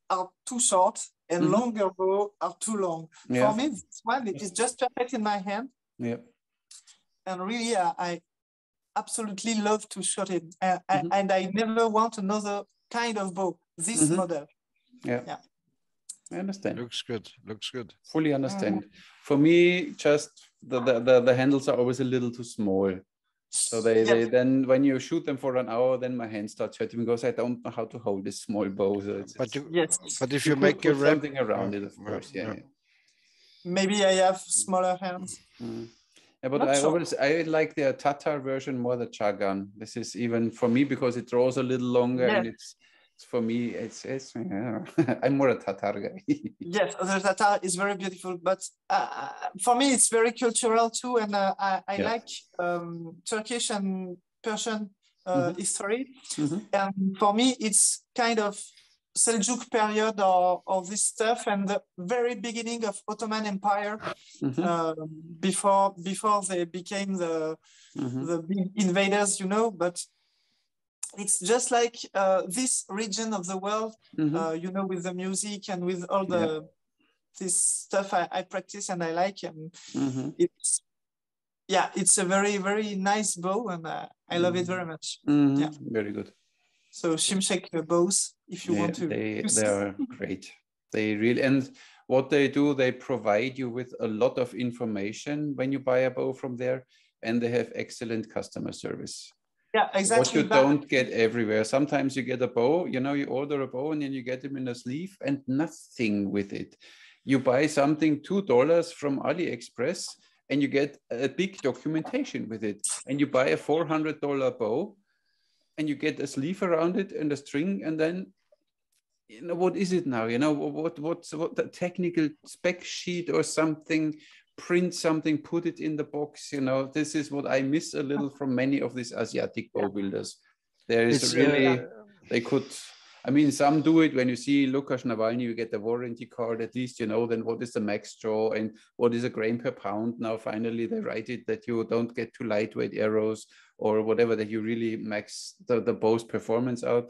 are too short, and longer bows are too long. For me, this one is just perfect in my hand. Yeah. And really, I absolutely love to shoot it, and I never want another kind of bow. This model. Yeah. I understand. Looks good. Fully understand. For me, just the handles are always a little too small. So they then when you shoot them for an hour, then my hand starts hurting because I don't know how to hold this small bow. So but if you make something around it, of course, Maybe I have smaller hands. Yeah, but I like the Tatar version more, the Chagan. This is even for me because it draws a little longer and it's for me, I'm more a Tatar guy. Yes, the Tatar is very beautiful, but for me, it's very cultural too. And I like Turkish and Persian history. And for me, it's kind of Seljuk period or this stuff, and the very beginning of Ottoman Empire, before they became the big invaders, you know. But it's just like this region of the world, you know, with the music and with all this stuff I practice and I like, and it's a very, very nice bow, and I love it very much. Yeah, very good. So Shimshek bows, if you want to. They are great. They really, and what they do, they provide you with a lot of information when you buy a bow from there, and they have excellent customer service. Yeah, exactly. What you don't get everywhere. Sometimes you get a bow, you know, you order a bow and then you get them in a sleeve and nothing with it. You buy something $2 from AliExpress and you get a big documentation with it. And you buy a $400 bow and you get a sleeve around it and a string, and then, you know, what is it now? You know, what the technical spec sheet or something, print something, put it in the box. You know, this is what I miss a little from many of these Asiatic bow builders. There is really, they could, I mean, some do it. When you see Lukas Navalny, you get the warranty card, at least, you know, then what is the max draw and what is a grain per pound. Now, finally, they write it that you don't get too lightweight arrows or whatever, that you really max the bow's performance out.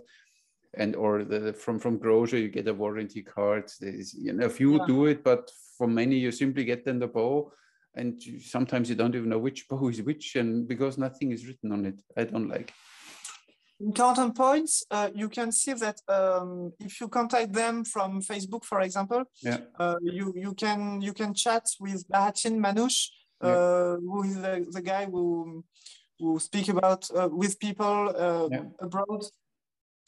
And or from Grosjean, you get a warranty card. There's, you know, a few do it, but for many, you simply get them the bow, and sometimes you don't even know which bow is which, and because nothing is written on it. I don't like. In counterpoints, you can see that if you contact them from Facebook, for example, you can chat with Bahatin Manouche, who is the guy who speak about with people abroad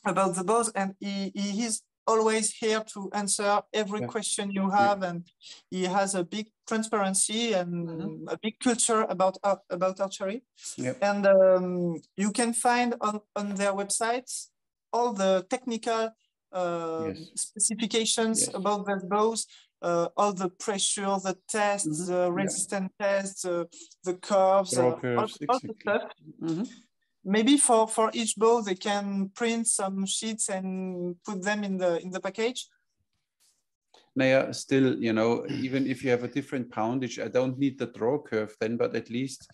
about the bows, and he is always here to answer every question you have, and he has a big transparency and a big culture about archery. And you can find on their websites all the technical specifications about the bows, all the pressure, the tests, the resistance tests, the curves, all the stuff. Maybe for each bow they can print some sheets and put them in the package. Naja, still, you know, even if you have a different poundage, I don't need the draw curve then, but at least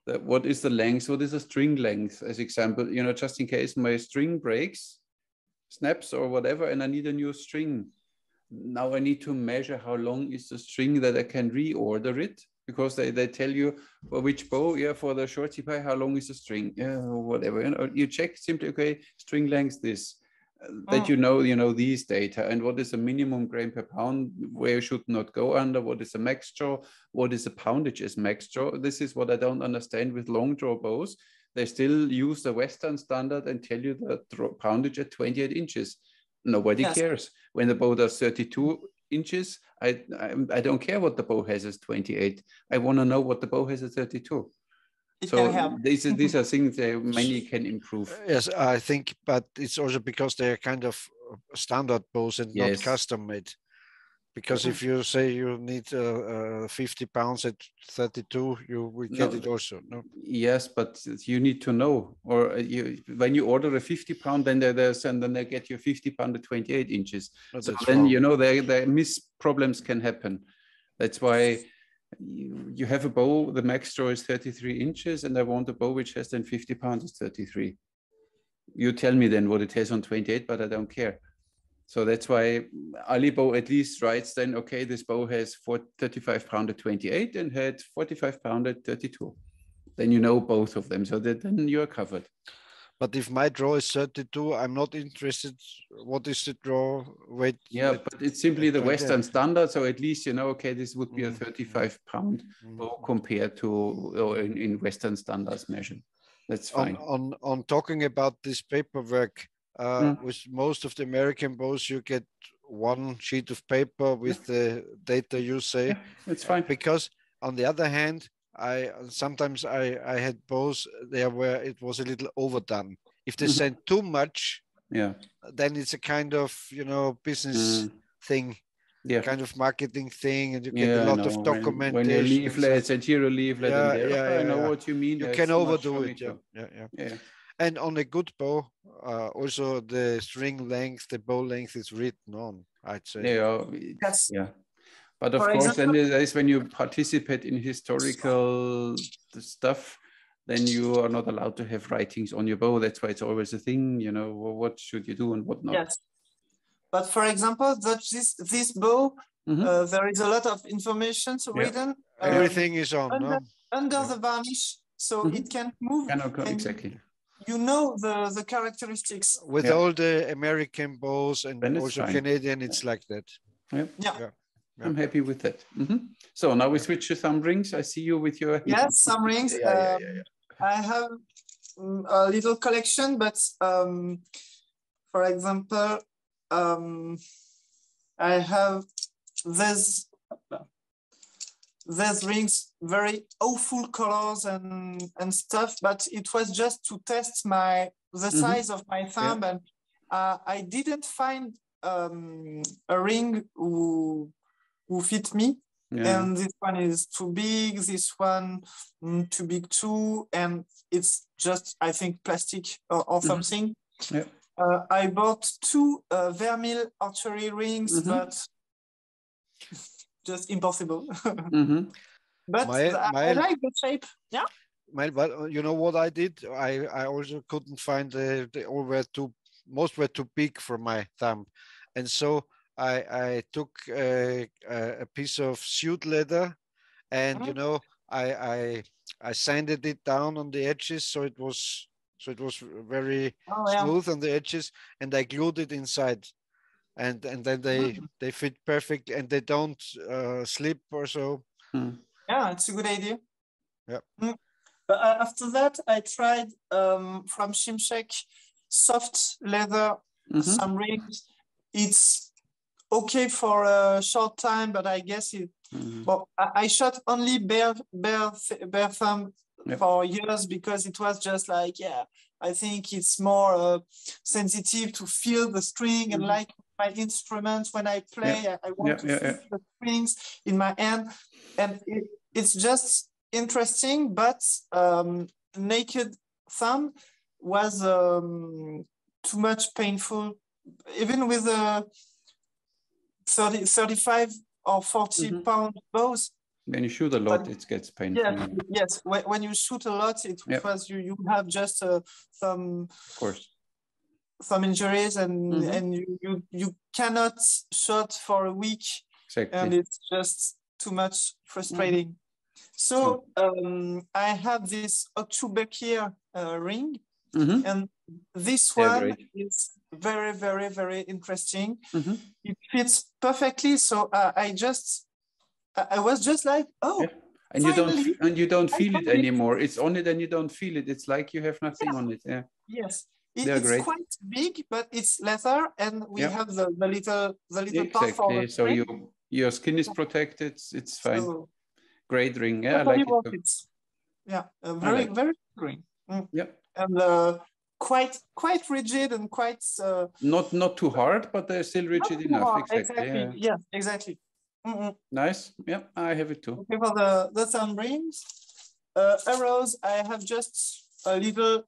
what is the length, what is the string length, as example, you know, just in case my string breaks, snaps or whatever, and I need a new string. Now I need to measure how long is the string that I can reorder it, because they tell you for which bow, for the short pie, how long is the string, whatever. You know, you check simply, okay, string length this, that you know these data, and what is the minimum grain per pound, where you should not go under, what is the max draw, what is the poundage as max draw. This is what I don't understand with long draw bows. They still use the Western standard and tell you the poundage at 28 inches. Nobody cares. When the bow does 32 inches, I don't care what the bow has as 28. I want to know what the bow has at 32. So these are things that many can improve. Yes, I think, but it's also because they're kind of standard bows and not custom made. Because if you say you need 50 pounds at 32, you will get it also. No? Yes, but you need to know. Or when you order a 50 pound, then they get you 50 pound at 28 inches. No, so then, you know, the miss problems can happen. That's why you have a bow, the max draw is 33 inches, and I want a bow which has then 50 pounds is 33. You tell me then what it has on 28, but I don't care. So that's why Ali bow at least writes then, okay, this bow has 35 pound at 28 and had 45 pound at 32. Then you know both of them, so that then you're covered. But if my draw is 32, I'm not interested. What is the draw weight? Yeah, but it's simply the Western standard. So at least, you know, okay, this would be a 35 pound bow compared to in Western standards measured. That's fine. On talking about this paperwork, with most of the American bows, you get one sheet of paper with the data you say. Yeah, that's fine. Because on the other hand, sometimes I had bows there where it was a little overdone. If they send too much, then it's a kind of, you know, business thing. Kind of marketing thing, and you get a lot of documentation. When you leaflets and here a leaflet, I know what you mean. You can overdo it. And on a good bow, also the string length, the bow length is written on, I'd say. Yeah, Yes. yeah. But of For course, example, then there is when you participate in historical stuff, then you are not allowed to have writings on your bow. That's why it's always a thing, you know, what should you do and what not. yes. But for example, this bow, there is a lot of information written. Everything is on, under the varnish, so it can move. Exactly. You know the characteristics. With all the American bows and also fine. Canadian, it's like that. Yeah. I'm happy with that. So now we switch to thumb rings. I see you with your thumb rings. I have a little collection, but for example, I have these rings, very awful colors and stuff, but it was just to test the size of my thumb, and I didn't find a ring who fit me. And this one is too big, this one too big too, and it's just, I think, plastic or something. I bought 2 Vermeil archery rings, but just impossible. But I like the shape. Yeah. But you know what I did? I also couldn't find they all were most were too big for my thumb, and so I took a piece of suit leather, and you know I sanded it down on the edges, so it was very smooth on the edges, and I glued it inside, and then they fit perfect, and they don't slip or so. Yeah, it's a good idea. Yeah. But after that, I tried from Shimshek soft leather, some rings. It's okay for a short time, but I guess it. Well, I shot only bare thumb for years because it was just like, I think it's more sensitive to feel the string, and like my instrument when I play, I want to feel the strings in my hand, and it's just interesting. But naked thumb was too much painful, even with a 35 or 40 pound bows. When you shoot a lot, it gets painful. Yes. When you shoot a lot, it was you have just some, of course, some injuries, and you cannot shoot for a week, and it's just too much frustrating. So I have this Okchubekir ring, and this one is very, very, very interesting. It fits perfectly. So I was just like, and you don't feel it anymore. It's only then you don't feel it. It's like you have nothing on it. Yes. It's quite big, but it's leather, and we have the little part for the so your skin is protected. It's fine. So, great ring. I like it. Very, very green. And quite rigid and quite not too hard, but they're still rigid enough. Exactly. Yeah, exactly. Nice. Yeah, I have it too. Okay, for the thumb rings, arrows, I have just a little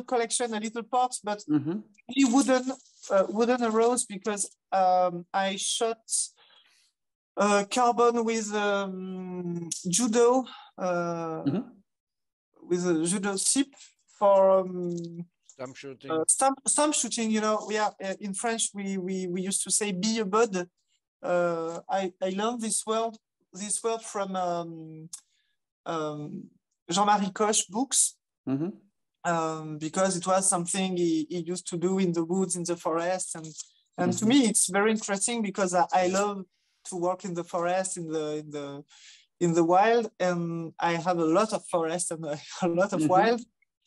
collection, a little pot, but really wooden arrows, because I shot carbon with judo, with a judo tip for stump shooting. Stump shooting, you know. In French we used to say be a bud. I learned this word from Jean-Marie Coche books, because it was something he used to do in the woods, in the forest, and to me it's very interesting, because I love to work in the forest, in the wild, and I have a lot of forest and a lot of wild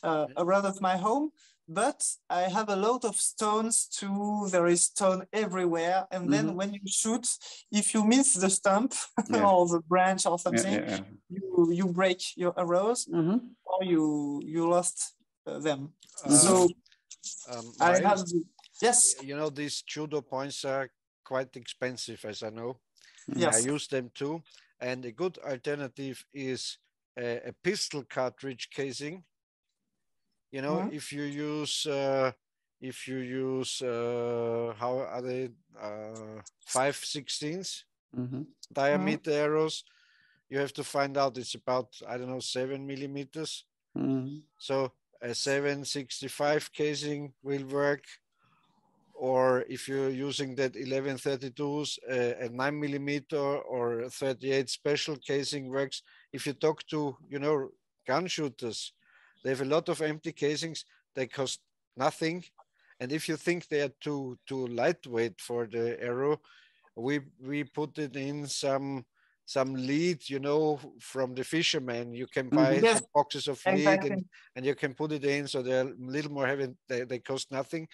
around of my home. But I have a lot of stones too. There is stone everywhere. And then when you shoot, if you miss the stump or the branch or something, you break your arrows, or you lost them. So I have, yes. You know, these judo points are quite expensive, as I know. Yes. I use them too. And a good alternative is a pistol cartridge casing. you know, if you use how are they 5/16 diameter arrows, you have to find out it's about, I don't know, 7 millimeters. So a 7/65 casing will work. Or if you're using that 11/32s, a 9 millimeter or 38 special casing works. If you talk to, you know, gun shooters, they have a lot of empty casings. They cost nothing. And if you think they are too lightweight for the arrow, we put it in some lead, you know, from the fisherman. You can buy some boxes of lead and you can put it in, so they're a little more heavy. They cost nothing.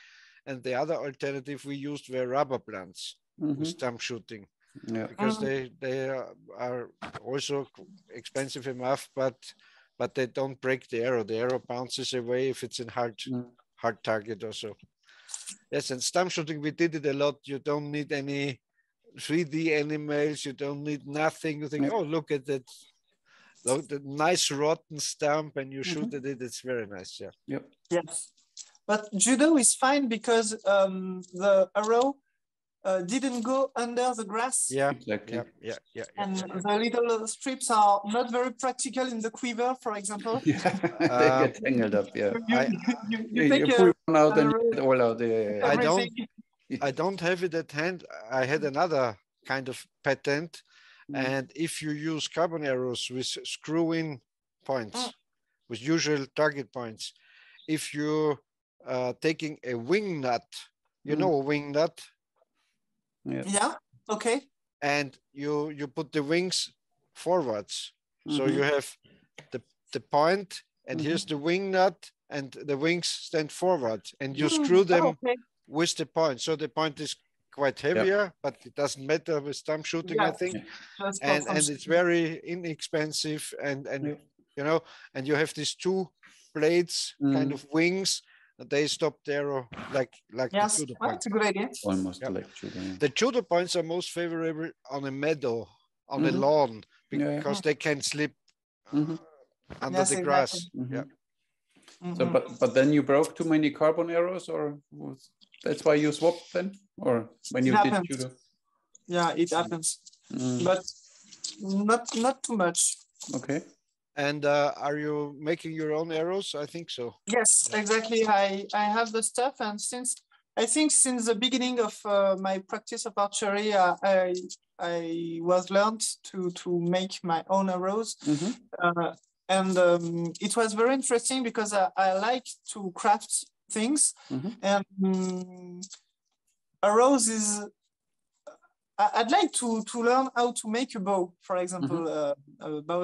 And the other alternative we used were rubber blunts with stump shooting, because they are also expensive enough, but they don't break the arrow. The arrow bounces away if it's in hard target or so. Yes, and stump shooting, we did it a lot. You don't need any 3D animals. You don't need nothing. You think, oh, look at that. Look, the nice rotten stump, and you shoot at it. It's very nice. Yeah. Yes. But judo is fine because the arrow didn't go under the grass. Yeah, exactly. Yeah. And the little strips are not very practical in the quiver, for example. They get tangled up. Yeah. You take pull one out and you get all out. I don't have it at hand. I had another kind of patent, and if you use carbon arrows with screw-in points, with usual target points, if you taking a wing nut, you know, a wing nut. Yeah. Okay. And you put the wings forwards, so you have the point, and here's the wing nut, and the wings stand forward, and you screw them with the point. So the point is quite heavier, but it doesn't matter with stump shooting, I think. And it's very inexpensive, and you know, and you have these two blades, kind of wings. They stop the arrow like the judo point. That's a good idea. Almost like judo. The judo points are most favorable on a meadow, on a lawn, because they can slip under the grass. So, but then you broke too many carbon arrows, or that's why you swapped then, or when you did judo? Yeah, it happens, but not too much. Okay. And are you making your own arrows? I think so. Yes, exactly. I have the stuff, and since the beginning of my practice of archery, I was learned to make my own arrows, and it was very interesting because I like to craft things, and arrows is. I'd like to learn how to make a bow, for example, a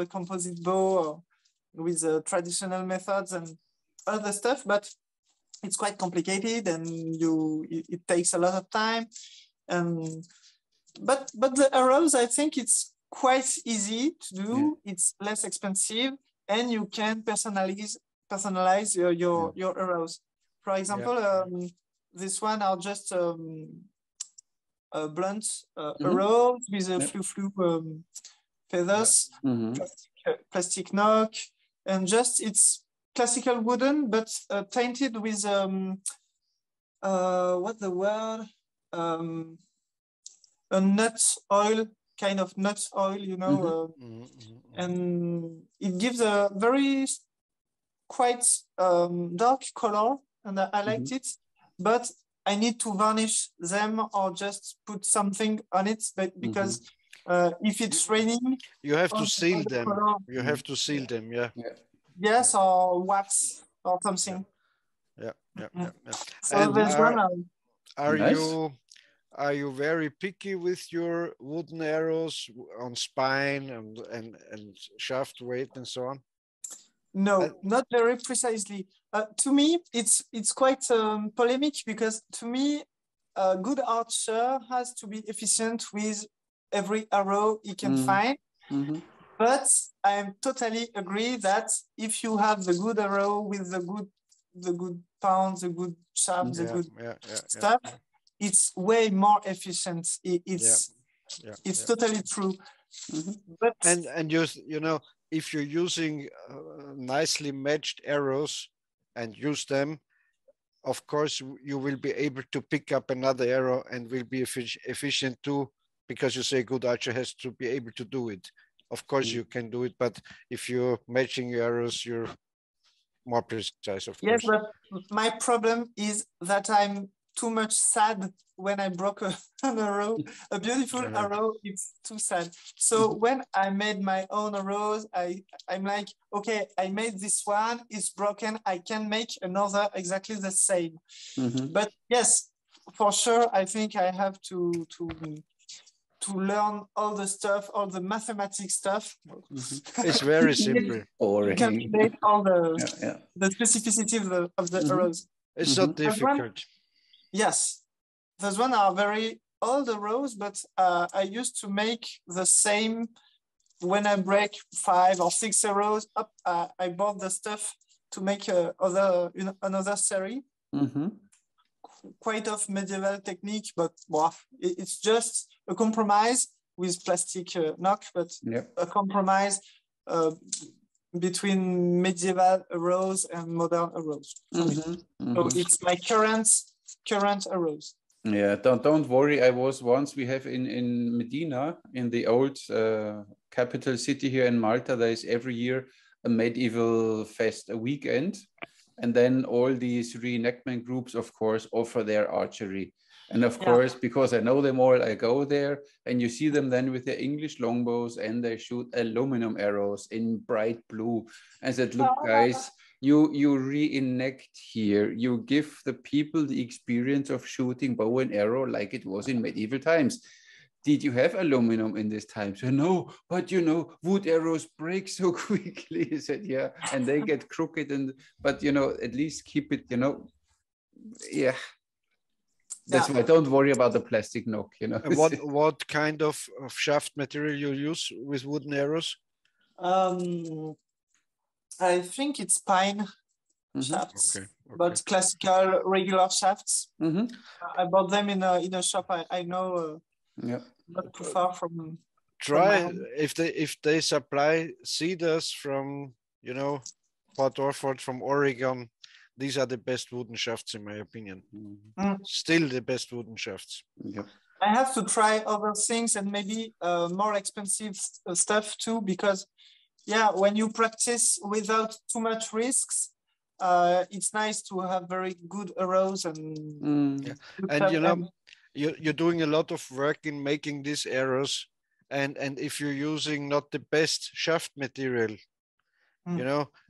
composite bow with traditional methods and other stuff, but it's quite complicated, and it takes a lot of time. But the arrows, I think it's quite easy to do. It's less expensive, and you can personalize your arrows. For example, this one are just blunt arrows with a flu feathers, plastic knock, and just it's classical wooden, but tainted with what the word, a nut oil, kind of nut oil, you know, and it gives a very quite dark color, and I liked it, but I need to varnish them or just put something on it, but because if it's raining, you have to seal them. You have to seal them, Yes, or wax or something. Yeah. So and there's one. Are you very picky with your wooden arrows on spine and shaft weight and so on? No, not very precisely. To me, it's quite polemic, because to me, a good archer has to be efficient with every arrow he can find. But I totally agree that if you have the good arrow with the good pound, the good shaft, the good stuff, it's way more efficient. It's totally true. But and you know, if you're using nicely matched arrows and use them, of course, you will be able to pick up another arrow and will be efficient too, because you say good archer has to be able to do it. Of course, you can do it, but if you're matching your arrows, you're more precise, of Yes, course. but my problem is that I'm too much sad when I broke an arrow. A beautiful arrow, it's too sad. So when I made my own arrows, I'm like, okay, I made this one, it's broken, I can make another exactly the same. But yes, for sure, I think I have to learn all the stuff, all the mathematics stuff. It's very simple. Calculate all the specificity of the arrows. It's not difficult. Yes, those one are very old arrows, but I used to make the same when I break 5 or 6 arrows. I bought the stuff to make another series. Quite of medieval technique, but well, it's just a compromise with plastic knock, but a compromise between medieval arrows and modern arrows. So it's my current arrows. Yeah, don't worry. I was once, we have in Medina, in the old capital city here in Malta, there is every year a medieval fest, a weekend. And then all these reenactment groups, of course, offer their archery. And of course, because I know them all, I go there and you see them then with their English longbows and they shoot aluminum arrows in bright blue. I said, look, guys, you reenact here. You give the people the experience of shooting bow and arrow like it was in medieval times. Did you have aluminum in this time? So no, but you know, wood arrows break so quickly. He said, yeah, and they get crooked, but you know, at least keep it, you know, That's why don't worry about the plastic knock, you know. And what kind of shaft material you use with wooden arrows? I think it's pine shafts, but classical regular shafts. I bought them in a shop I know. Not too far from. Try if they supply cedars from Port Orford, from Oregon. These are the best wooden shafts in my opinion. Still the best wooden shafts. I have to try other things and maybe more expensive stuff too, because when you practice without too much risks, it's nice to have very good arrows and and you're doing a lot of work in making these arrows, and if you're using not the best shaft material,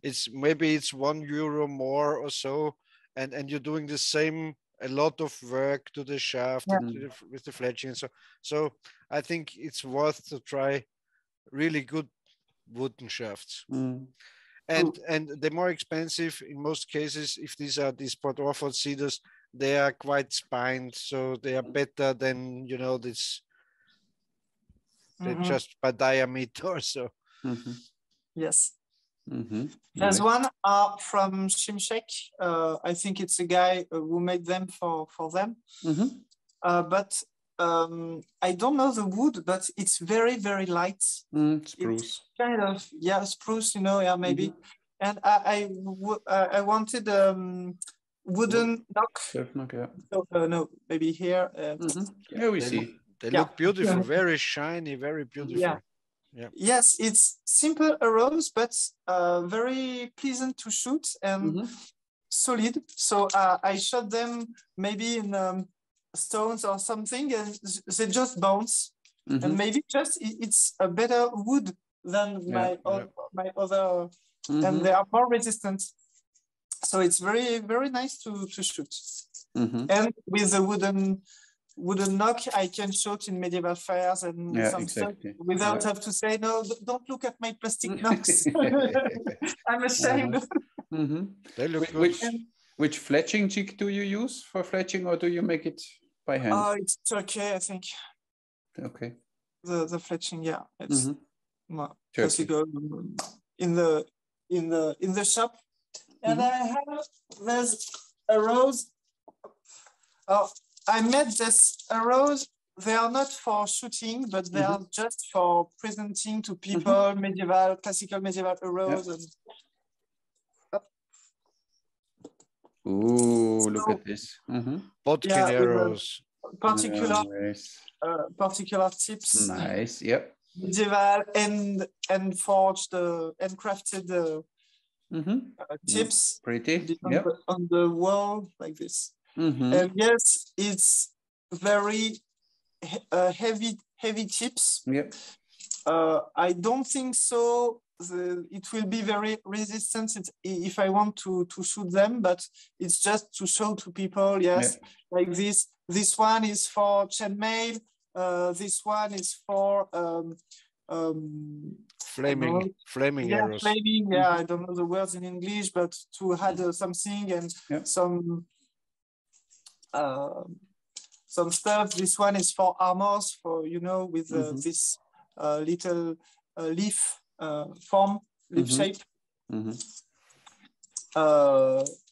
it's maybe €1 more or so, and you're doing the same, a lot of work to the shaft with the fletching and so I think it's worth to try really good wooden shafts. And they're more expensive in most cases. If these are these Port Orford cedars, they are quite spined, so they are better than this. They're just by diameter or so. Yes. There's one from Shimshek. I think it's a guy who made them for them. But I don't know the wood, but it's very, very light. Spruce. It's kind of spruce, maybe. And I wanted wooden knock. No, maybe here. Yeah, we see. They look beautiful, very shiny, very beautiful. Yes, it's simple arrows, but very pleasant to shoot and solid. So I shot them maybe in stones or something, and they just bounce. And maybe just it's a better wood than my other, and they are more resistant. So it's very, very nice to shoot. And with the wooden knock, I can shoot in medieval fairs and some stuff without have to say, no, don't look at my plastic knocks. I'm ashamed. They look which fletching jig do you use for fletching, or do you make it by hand? It's Turkey, I think. Okay. The fletching, it's classical in the shop. And there's a rose. I made this arrows. They are not for shooting, but they are just for presenting to people classical medieval arrows. Ooh, look at this. Bodkin arrows. Particular, Nice. particular tips. Nice. Yep. Medieval and forged and crafted tips. Pretty. Yep. On the wall like this. And yes, it's very heavy tips. Yep. I don't think so. It will be very resistant if I want to shoot them, but it's just to show to people. Yes, like this. This one is for chainmail. This one is for flaming arrows. Flaming. Yeah, I don't know the words in English, but to add something and some stuff. This one is for armors, for with this little leaf shape.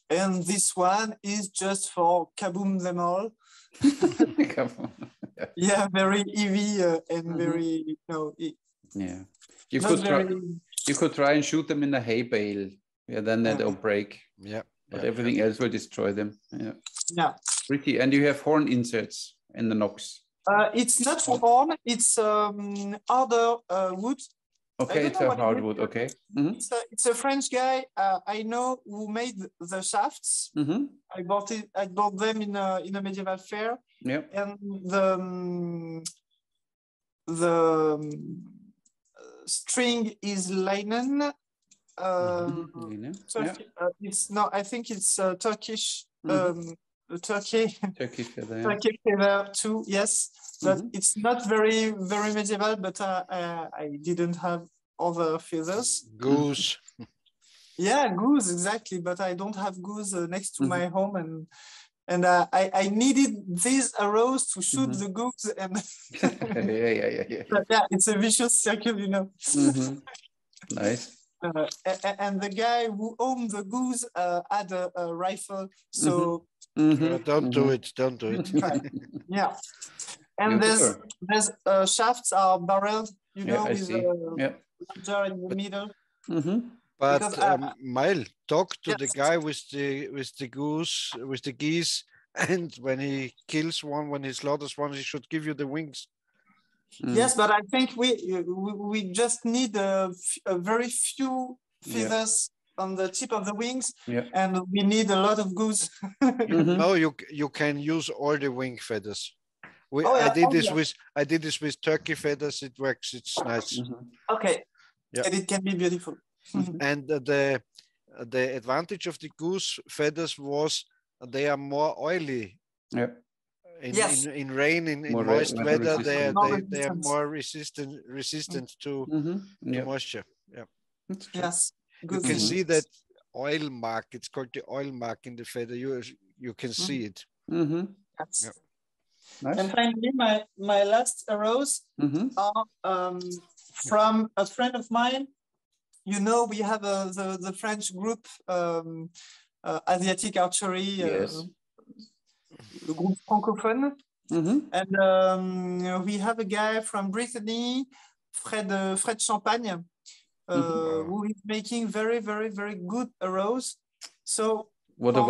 And this one is just for kaboom them all. Yeah, very heavy and very You could try and shoot them in a hay bale. Yeah, then they'll break. Yeah. But everything else will destroy them. Yeah. Pretty. And you have horn inserts in the nocks. It's not horn, it's other wood. Okay, it's a hardwood. Okay. It's a French guy I know who made the shafts. I bought them in a medieval fair. Yeah. And the string is linen. It's not. I think it's Turkish. Turkey feather too. Yes, but it's not very medieval. But I didn't have other feathers. Goose. Yeah, goose exactly. But I don't have goose next to my home, and I needed these arrows to shoot the goose. And But yeah, it's a vicious circle, Nice. And the guy who owned the goose had a rifle, so don't do it. Yeah. And there's shafts are barreled, with a jar in the middle. But Maëlle, talk to the guy with the goose, with the geese, and when he kills one, when he slaughters one, he should give you the wings. Yes, but I think we just need a very few feathers on the tip of the wings, and we need a lot of goose. No, you can use all the wing feathers. I did this with turkey feathers. It works. It's nice. Okay. Yeah. And it can be beautiful. And the advantage of the goose feathers was they are more oily. Yeah. In rain, in moist weather, they are more resistant to moisture. Yeah. Yes. You can see that oil mark. It's called the oil mark in the feather. You can see it. Yes. Yeah. Nice. And finally, my last arrows are from a friend of mine. We have the French group Asiatic Archery. Le groupe francophone. And we have a guy from Brittany, Fred Champagne, who is making very, very, very good arrows. So what a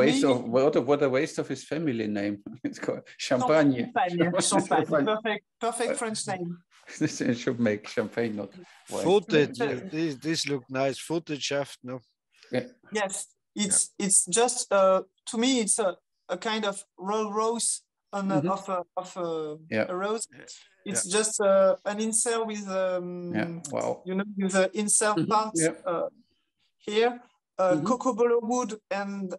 waste of his family name. It's called Champagne. Champagne. Perfect French name. It should make champagne, not footed. This look nice. Footed shaft, no? Yeah. Yes, it's just to me it's a kind of rose of a rose. It's just an insert with with the insert part here, cocobolo wood and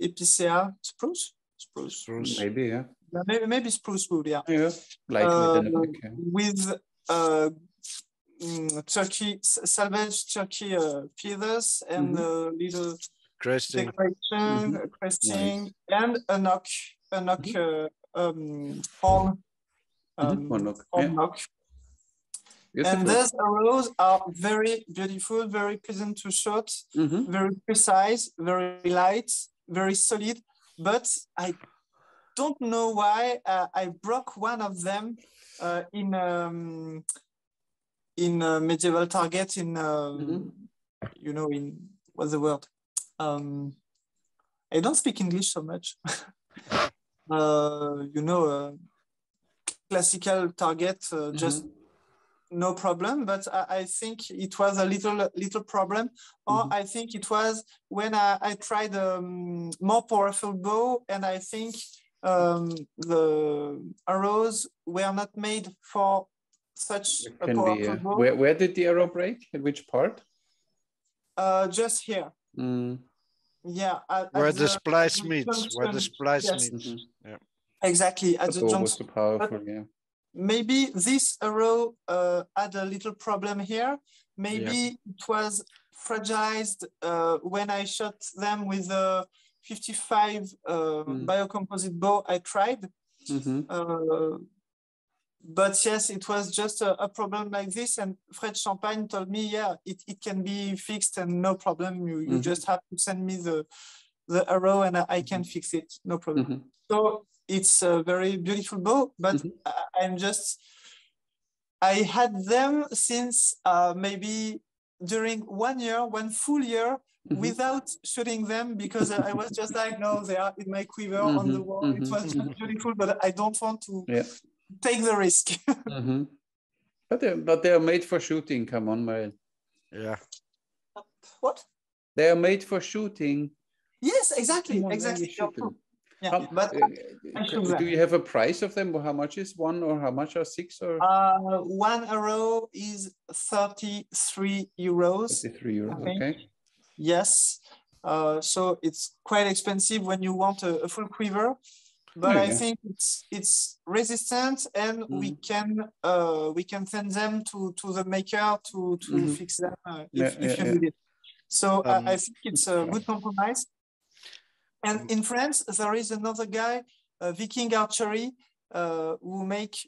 epicea spruce. Maybe maybe spruce wood. With turkey salvage turkey feathers and little cresting, and a knock horn knock. And those arrows are very beautiful, very pleasant to shoot, very precise, very light, very solid. But I don't know why I broke one of them in a medieval target in in what's the word? I don't speak English so much. Classical target, just no problem. But I think it was a little problem, or I think it was when I tried a more powerful bow, and I think the arrows were not made for such a powerful bow. Where did the arrow break? At which part? Just here. Yeah. Where the splice meets. Where the splice meets. Yeah. Exactly. At the junction. Was so powerful, yeah. Maybe this arrow had a little problem here. Maybe it was fragilized when I shot them with a 55 biocomposite bow I tried. But yes, it was just a problem like this. And Fred Champagne told me, yeah, it can be fixed and no problem. You just have to send me the arrow and I can fix it, no problem. So it's a very beautiful bow, but I had them since maybe during 1 year, 1 full year, without shooting them, because I was just like, no, they are in my quiver on the wall. It was just beautiful, but I don't want to take the risk. But they are made for shooting. Come on, Maëlle. Yeah. What? They are made for shooting. Yes, exactly. Exactly. Yeah, but do you have a price of them? How much is one, or how much are 6? Or 1 arrow is 33 euros. 33 euros. Okay. Yes. So it's quite expensive when you want a full quiver, but I think it's resistant, and we can send them to the maker to fix them if you need it. So I think it's a good compromise. And in France, there is another guy, Viking Archery, who makes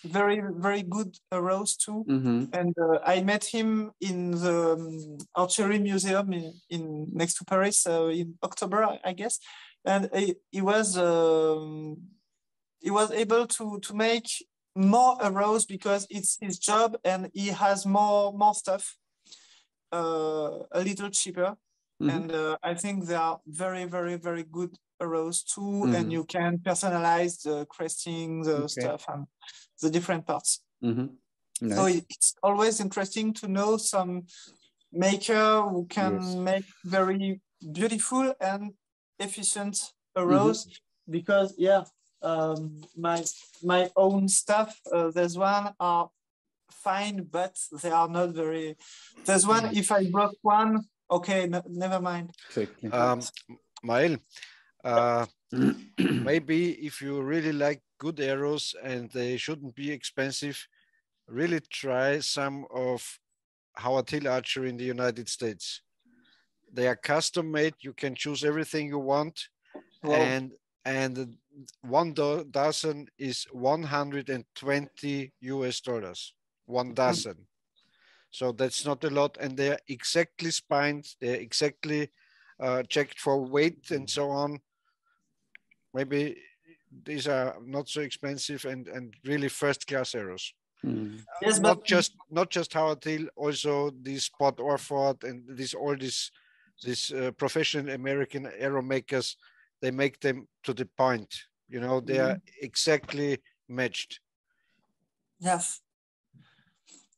very, very good arrows too. And I met him in the Archery Museum in next to Paris in October, I guess. And he was able to make more arrows because it's his job, and he has more stuff, a little cheaper. And I think they are very, very, very good arrows too. And you can personalize the cresting, the stuff, and the different parts. Nice. So it's always interesting to know some maker who can make very beautiful and efficient arrows, because my own stuff, there's one are fine, but they are not very. There's one, if I broke one, okay, never mind. Exactly. Maëlle, maybe if you really like good arrows and they shouldn't be expensive, really try some of Howard Hill Archery in the United States. They are custom made. You can choose everything you want. Wow. And 1 dozen is $120 US. 1 dozen. So that's not a lot, and they're exactly spined. They're exactly checked for weight and so on. Maybe these are not so expensive and really first-class arrows. Yes, not just Howard Hill, also these Spot Orford and all these professional American arrow makers. They make them to the point. You know, they are exactly matched. Yes.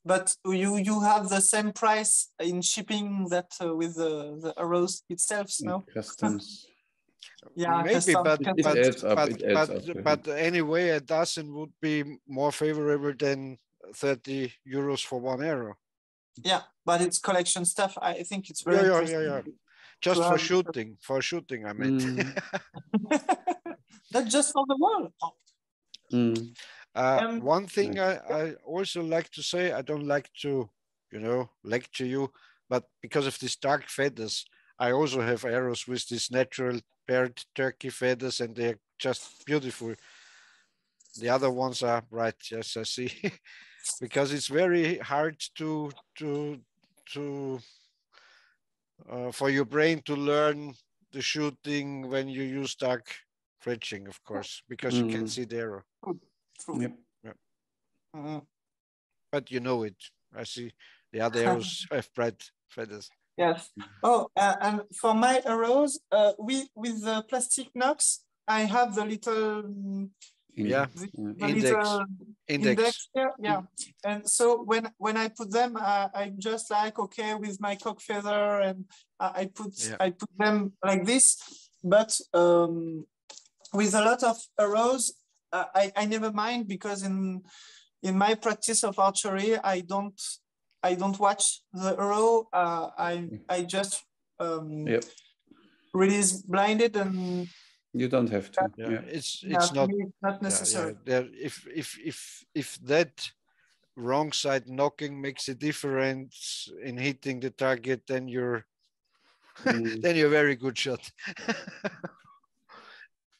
But you have the same price in shipping that with the arrows itself, no? Customs. Yeah, maybe, custom. but anyway, a dozen would be more favorable than 30 euros for 1 arrow. Yeah, but it's collection stuff. I think it's very interesting. Yeah. Just for shooting. For shooting, I meant. Not just for the wall. One thing I also like to say, I don't like to, lecture you, but because of these dark feathers, I also have arrows with these natural paired turkey feathers, and they're just beautiful. The other ones are bright, yes, I see. Because it's very hard for your brain to learn the shooting when you use dark fletching, of course, because you can't see the arrow. True. Yep. But you know it. I see the other arrows have bright feathers. Yes. Oh, and for my arrows, with the plastic knocks, I have the little index here. Yeah. And so when I put them, I'm just like, okay, with my cock feather, and I put them like this. But with a lot of arrows, I never mind, because in my practice of archery, I don't watch the arrow. I just release blinded, and you don't have to. It's not necessary. If that wrong side knocking makes a difference in hitting the target, then you're then you're a very good shot.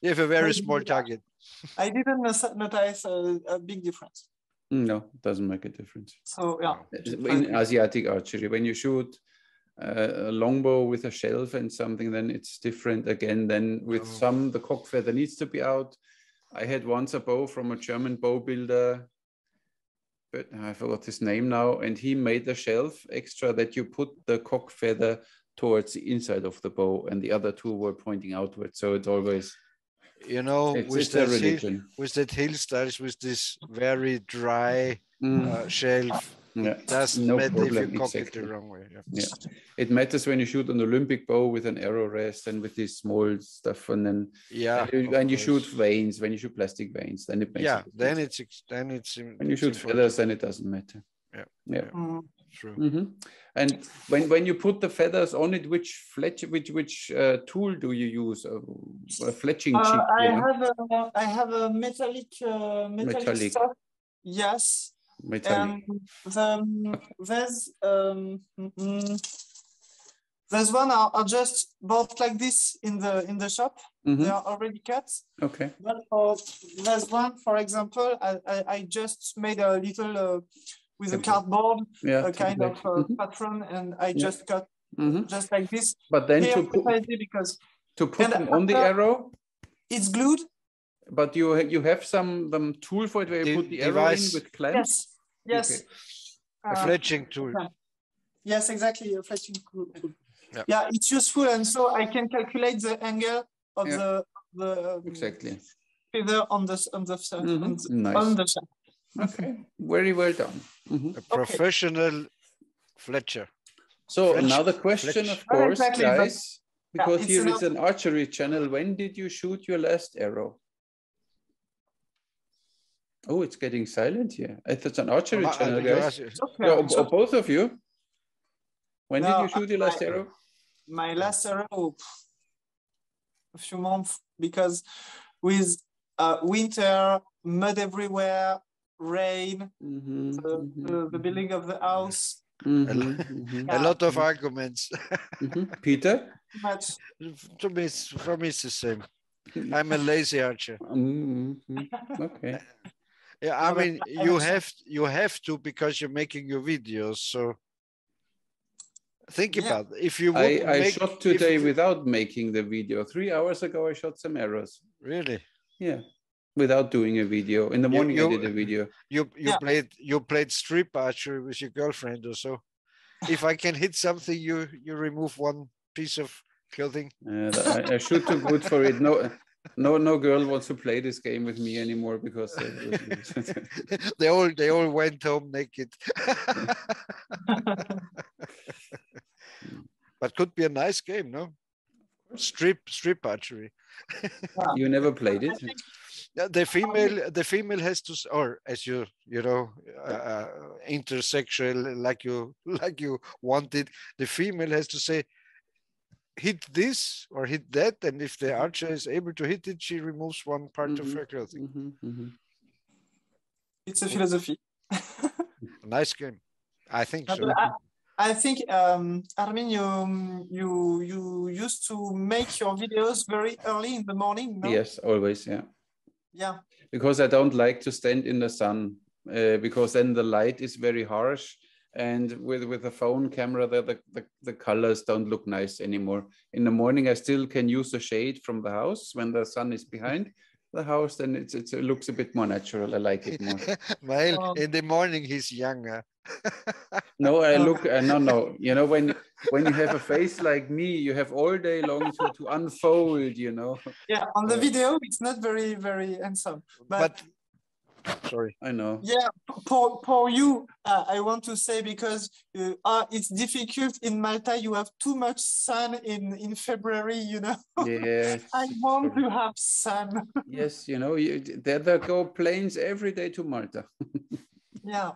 You have a very small target. I didn't notice a big difference. No, it doesn't make a difference. So yeah, in Asiatic archery, when you shoot a longbow with a shelf and something, then it's different again. Then with some, the cock feather needs to be out. I had once a bow from a German bow builder, but I forgot his name now, and he made a shelf extra that you put the cock feather towards the inside of the bow, and the other two were pointing outward. So it's always, you know, with that hill styles, with this very dry shelf, doesn't matter if you cock it the wrong way. It matters when you shoot an Olympic bow with an arrow rest and with this small stuff, and then and you shoot vanes, when you shoot plastic vanes, then it makes then it's when you shoot feathers, then it doesn't matter. True. And when you put the feathers on it, which tool do you use? A fletching jig? I have a metallic stuff. Yes. Metallic. And there's one are just bought like this in the shop. They are already cut. Okay. But there's one, for example, I just made a little with a cardboard, a kind of pattern, and I just cut just like this. But then to put them on the arrow, it's glued. But you have some tool for it where you put the arrow in with clamps? Yes. Okay. A fletching tool. Yes, exactly, a fletching tool. Yeah, it's useful, and so I can calculate the angle of the exactly feather on the shaft. Okay, very well done. A professional fletcher. So now the question, of course, guys, because here it's an archery channel. When did you shoot your last arrow? Oh, it's getting silent here. It's an archery channel, guys. Both of you. When did you shoot your last arrow? My last arrow, a few months, because with winter, mud everywhere, rain, the building of the house. A lot of arguments. Peter? For me, it's the same. I'm a lazy archer. Okay. Yeah, I mean, you have to, because you're making your videos. So think about it. If you I shot today without making the video. 3 hours ago, I shot some arrows. Really? Yeah. Without doing a video. In the morning, I did a video. You played strip archery with your girlfriend or so. If I can hit something, you remove one piece of clothing. I shoot too good for it. No girl wants to play this game with me anymore, because they all went home naked. But could be a nice game, no? Strip archery. You never played it? The female has to, or as you know, intersexual, like you wanted, the female has to say, hit this or hit that, and if the archer is able to hit it, she removes one part of her clothing. It's a philosophy. Nice game, I think so. I think Armin, you used to make your videos very early in the morning, no? Yes, always, yeah. Because I don't like to stand in the sun, because then the light is very harsh. And with a phone camera, the colors don't look nice anymore. In the morning, I still can use the shade from the house when the sun is behind the house, then it looks a bit more natural. I like it more. Maëlle, in the morning he's younger. No, I look no. You know, when you have a face like me, you have all day long to unfold. You know. Yeah, on the video it's not very handsome, but sorry. I know. Yeah, for you, I want to say, because it's difficult in Malta. You have too much sun in February, you know. Yes. I want to have sun. Yes, you know, there go planes every day to Malta. Yeah,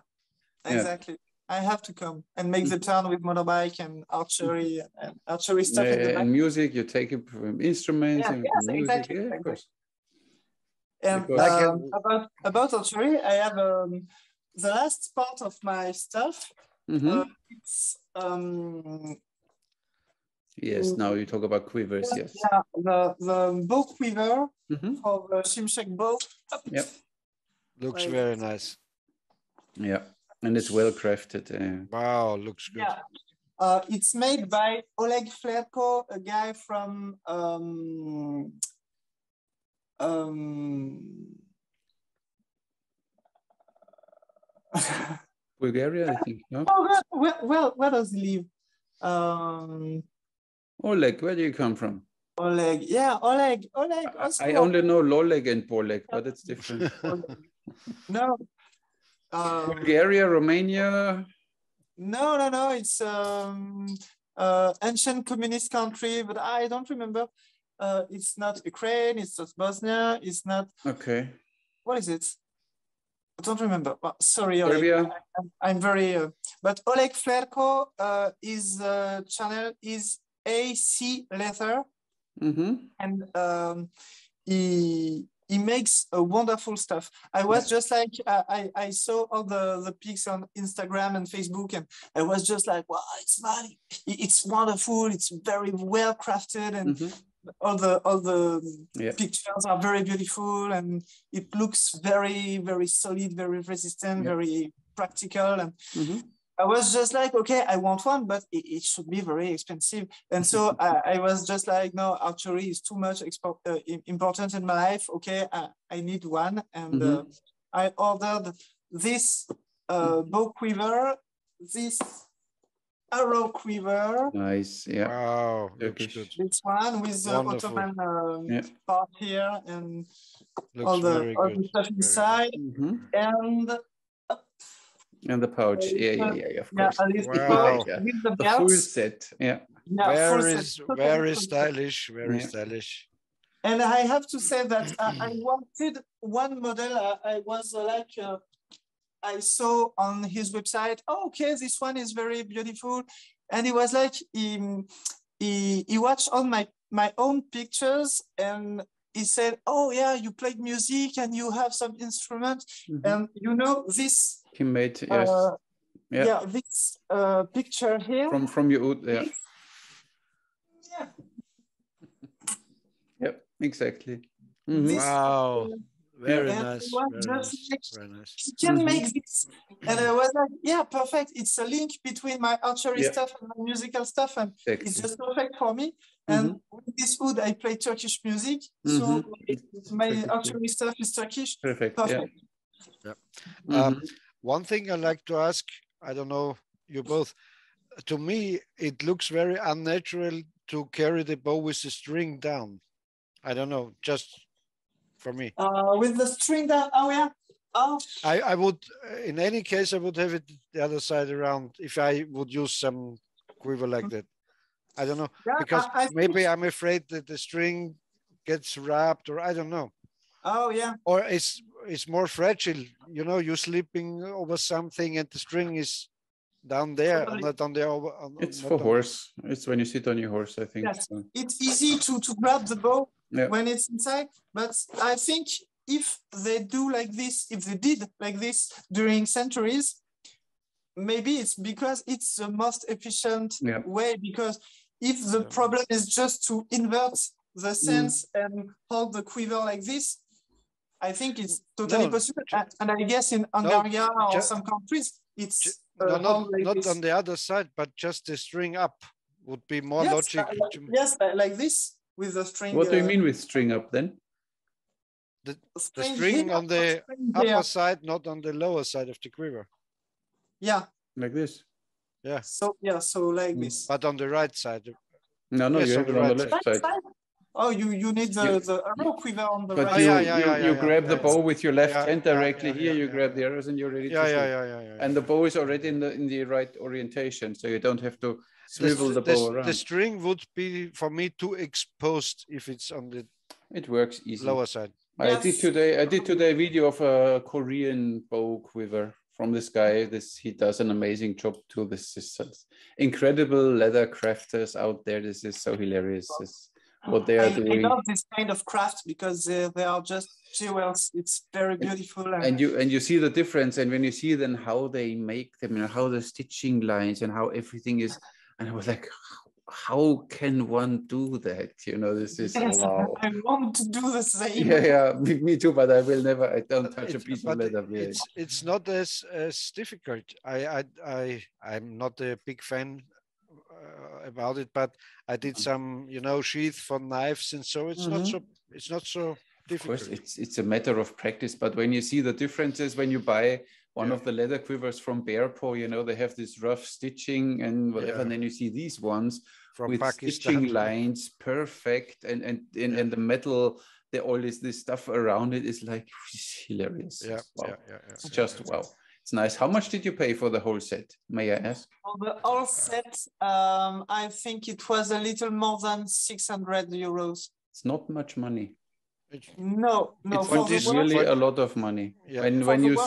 exactly. I have to come and make the turn with motorbike and archery stuff. And music, you take it from instruments and music. Exactly. Yeah, of course. And about archery, I have the last part of my stuff. It's yes. Now you talk about quivers. Yes. Yeah, the bow quiver for the Shimshek bow. Yep. Looks very nice. Yeah, and it's well crafted. Wow, looks good. Yeah. It's made by Oleg Flerko, a guy from Bulgaria, I think. No? Oh, where does he live? Oleg, where do you come from? Oleg, yeah, Oleg. I only know Loleg and Poleg, but it's different. No. Bulgaria, Romania. No. It's ancient communist country, but I don't remember. It's not Ukraine. It's not Bosnia. It's not. Okay. What is it? I don't remember. Well, sorry, Serbia. Oleg. I'm very. But Oleg Flerko, his channel is AC Leather, and he makes a wonderful stuff. I was just like, I saw all the pics on Instagram and Facebook, and I was just like, wow, it's wonderful. It's very well crafted, and all the pictures are very beautiful, and it looks very solid, very resistant, very practical. And I was just like, okay, I want one, but it should be very expensive. And so I was just like, no, archery is too much important in my life. Okay, I need one. And I ordered this bow quiver, this arrow quiver. Nice, yeah. Wow, looks good. This one with the Ottoman part here and looks all the stuff inside. And the pouch, yeah, of course. Wow. The full set, very stylish, very stylish. And I have to say that I wanted one model. I was like, I saw on his website, oh, okay, this one is very beautiful. And he was like, he watched all my own pictures, and he said, oh yeah, you played music and you have some instrument. And you know, this he made, this picture here from your oud, yep, exactly. Wow, very nice. Very nice. He can make this, and I was like, yeah, perfect. It's a link between my archery stuff and my musical stuff, and it's just perfect for me. And with this wood, I play Turkish music, so my archery stuff is Turkish. Perfect. One thing I like to ask, I don't know, you both, to me, it looks very unnatural to carry the bow with the string down. I don't know, just for me. With the string down, I would, in any case, I would have it the other side around if I would use some quiver like that. I don't know, because maybe I'm afraid that the string gets wrapped, or I don't know. Oh yeah. Or it's more fragile. You know, you're sleeping over something and the string is down there, not on the. It's for horse. It's when you sit on your horse, I think. Yes. So. It's easy to grab the bow when it's inside, but I think if they do like this, if they did like this during centuries, maybe it's because it's the most efficient way. Because if the problem is just to invert the sense and hold the quiver like this, I think it's totally possible. And I guess in Hungary or some countries, it's not on the other side, but just the string up would be more logical. Yes, like this with the string. What do you mean with string up then? The string on the upper side, not on the lower side of the quiver. Yeah. Like this. Yeah. So like this. But on the right side. No, yes, you have it on the left side. Oh, you need the arrow quiver on the right. You grab the bow with your left hand directly here. You grab the arrows and you're ready to shoot. And the bow is already in the right orientation, so you don't have to swivel the bow around. The string would be for me too exposed if it's on the. It works easy. Lower side. I did today a video of a Korean bow quiver from this guy. He does an amazing job too. This is incredible leather crafters out there. This is so hilarious. What they are doing. I love this kind of craft because they are just jewels. It's very beautiful. And you see the difference, and when you see then how they make them, how the stitching lines and how everything is, and I was like, how can one do that? This is wow. I want to do the same. Yeah, me too, but I will never. I don't touch a piece of leather. It's not as difficult. I'm not a big fan about it, but I did some sheath for knives, and so it's not so difficult. Of course, it's a matter of practice, but when you see the differences when you buy one of the leather quivers from Bear Paw, they have this rough stitching and whatever, and then you see these ones from with Pakistan. Stitching lines perfect, and the metal, all this stuff around it is like hilarious. It's just wow. It's nice. How much did you pay for the whole set? May I ask? For the whole set, I think it was a little more than 600 euros. It's not much money. No. It's really a lot of money. Yeah. When you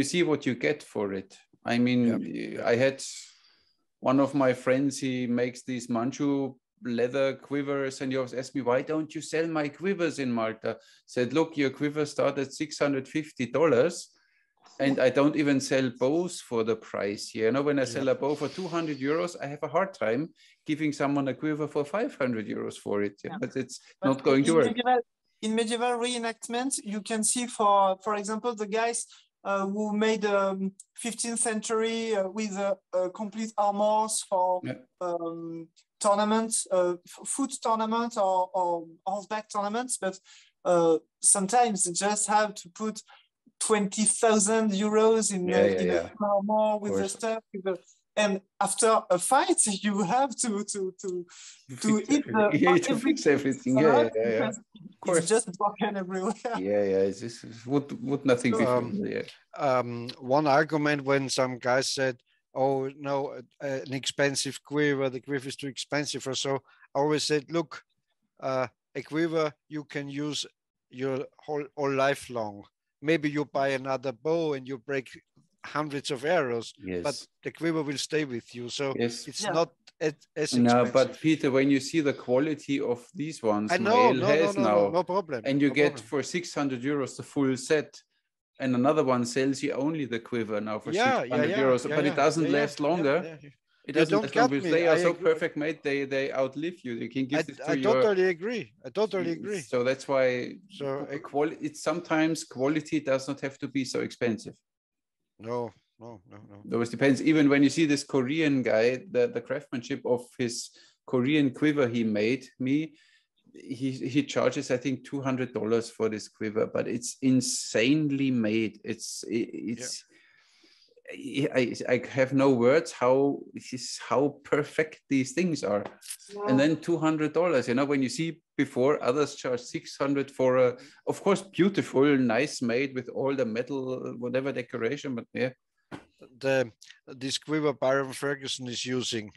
see what you get for it. I mean, I had one of my friends. He makes these Manchu leather quivers, and he always asked me, why don't you sell my quivers in Malta? Said, look, your quivers start at $650. And I don't even sell bows for the price here. When I sell a bow for 200 euros, I have a hard time giving someone a quiver for 500 euros for it. But it's not going to work. In medieval reenactment, you can see, for example, the guys who made 15th century with complete armors for tournaments, foot tournaments or horseback tournaments. But sometimes you just have to put 20,000 euros in a armor with the stuff. And after a fight, you have to fix everything. It's just broken everywhere. This would nothing be one argument when some guys said, oh no, an expensive quiver, the quiver is too expensive or so, I always said, look, a quiver you can use your whole life long. Maybe you buy another bow and you break hundreds of arrows, but the quiver will stay with you. So it's not as expensive. No, but Peter, when you see the quality of these ones, no problem. And you get for 600 euros the full set, and another one sells you only the quiver now for 600 euros, but it doesn't last longer. It doesn't last longer. They are so perfect made, they outlive you. You can give this to your... I totally agree. So that's why it's sometimes quality does not have to be so expensive. No. It depends. Even when you see this Korean guy, the craftsmanship of his Korean quiver he made me, he charges, I think, $200 for this quiver, but it's insanely made. I have no words how perfect these things are. And then $200, when you see before others charge 600 for of course, beautiful, nice made with all the metal, whatever decoration, but this quiver Byron Ferguson is using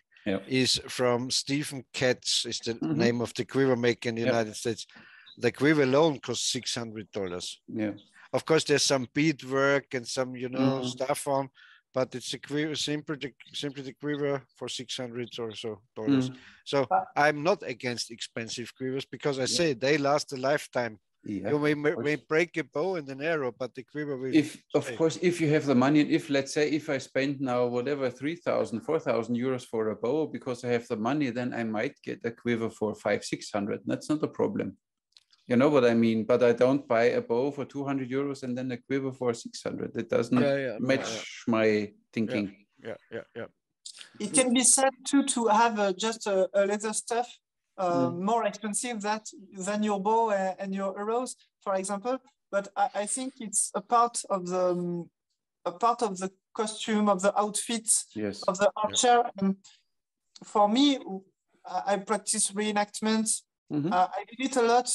is from Stephen Katz, is the name of the quiver maker in the United States. The quiver alone costs $600. Of course, there's some beadwork and some, stuff on, but it's a quiver, simply the quiver for $600 or so dollars. So I'm not against expensive quivers because I say they last a lifetime. You may break a bow and an arrow, but the quiver will. Of course, if you have the money, let's say if I spend now whatever 3,000, 4,000 euros for a bow because I have the money, then I might get a quiver for 500-600. That's not a problem. You know what I mean? But I don't buy a bow for 200 euros and then a quiver for 600. It doesn't match my thinking. It can be said too to have just a leather stuff more expensive than your bow and your arrows. for example, but I think it's a part of the costume, of the outfit, Yes. of the archer. And for me, I practice reenactment. I did it a lot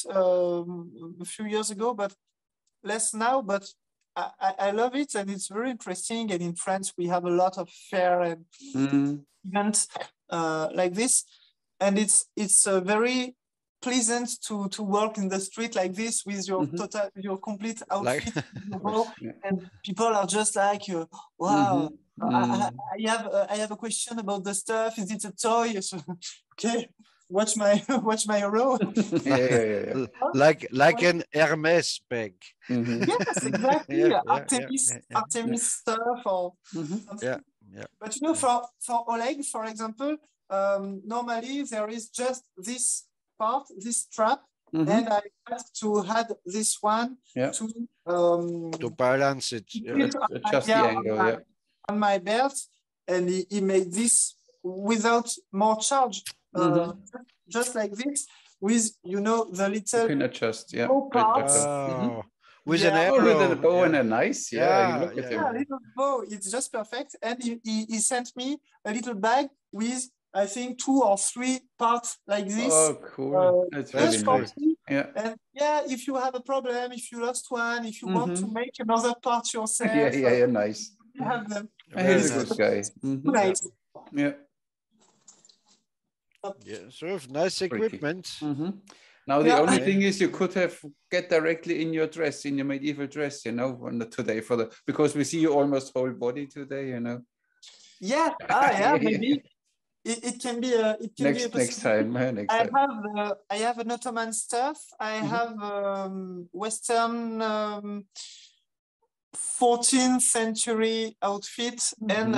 a few years ago, but less now. But I love it, and it's very interesting. And in France, we have a lot of fair and events like this, and it's very pleasant to walk in the street like this with your complete outfit, and people are just like, wow. I have a question about the stuff. Is it a toy? So, okay, watch my row. Like an Hermes bag. Yes, exactly. Artemis stuff or something. But you know, for Oleg, for example, normally there is just this part, this strap, and I had to add this one to balance it. Adjust the angle, on my belt, and he made this without more charge, just like this, with the little. You can adjust, with an arrow. With a bow and a nice, you look at him. A little bow, it's just perfect. And he sent me a little bag with, I think, 2 or 3 parts like this. Oh, cool. That's really nice. And if you have a problem, if you lost one, if you want to make another part yourself. Nice. You have them. He's a good guy. Nice. So nice equipment. Now the only thing is, you could have get directly in your dress, in your medieval dress, today because we see you almost whole body today, Yeah, maybe it can be a next time. I have an Ottoman stuff. I have Western 14th century outfit and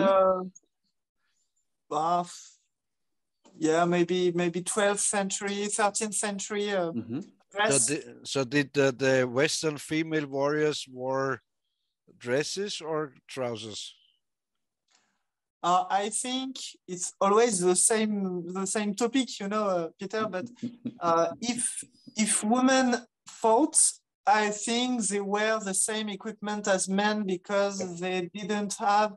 maybe 12th century, 13th century dress. So did the Western female warriors wear dresses or trousers? I think it's always the same topic, Peter. But if women fought, I think they wear the same equipment as men because they didn't have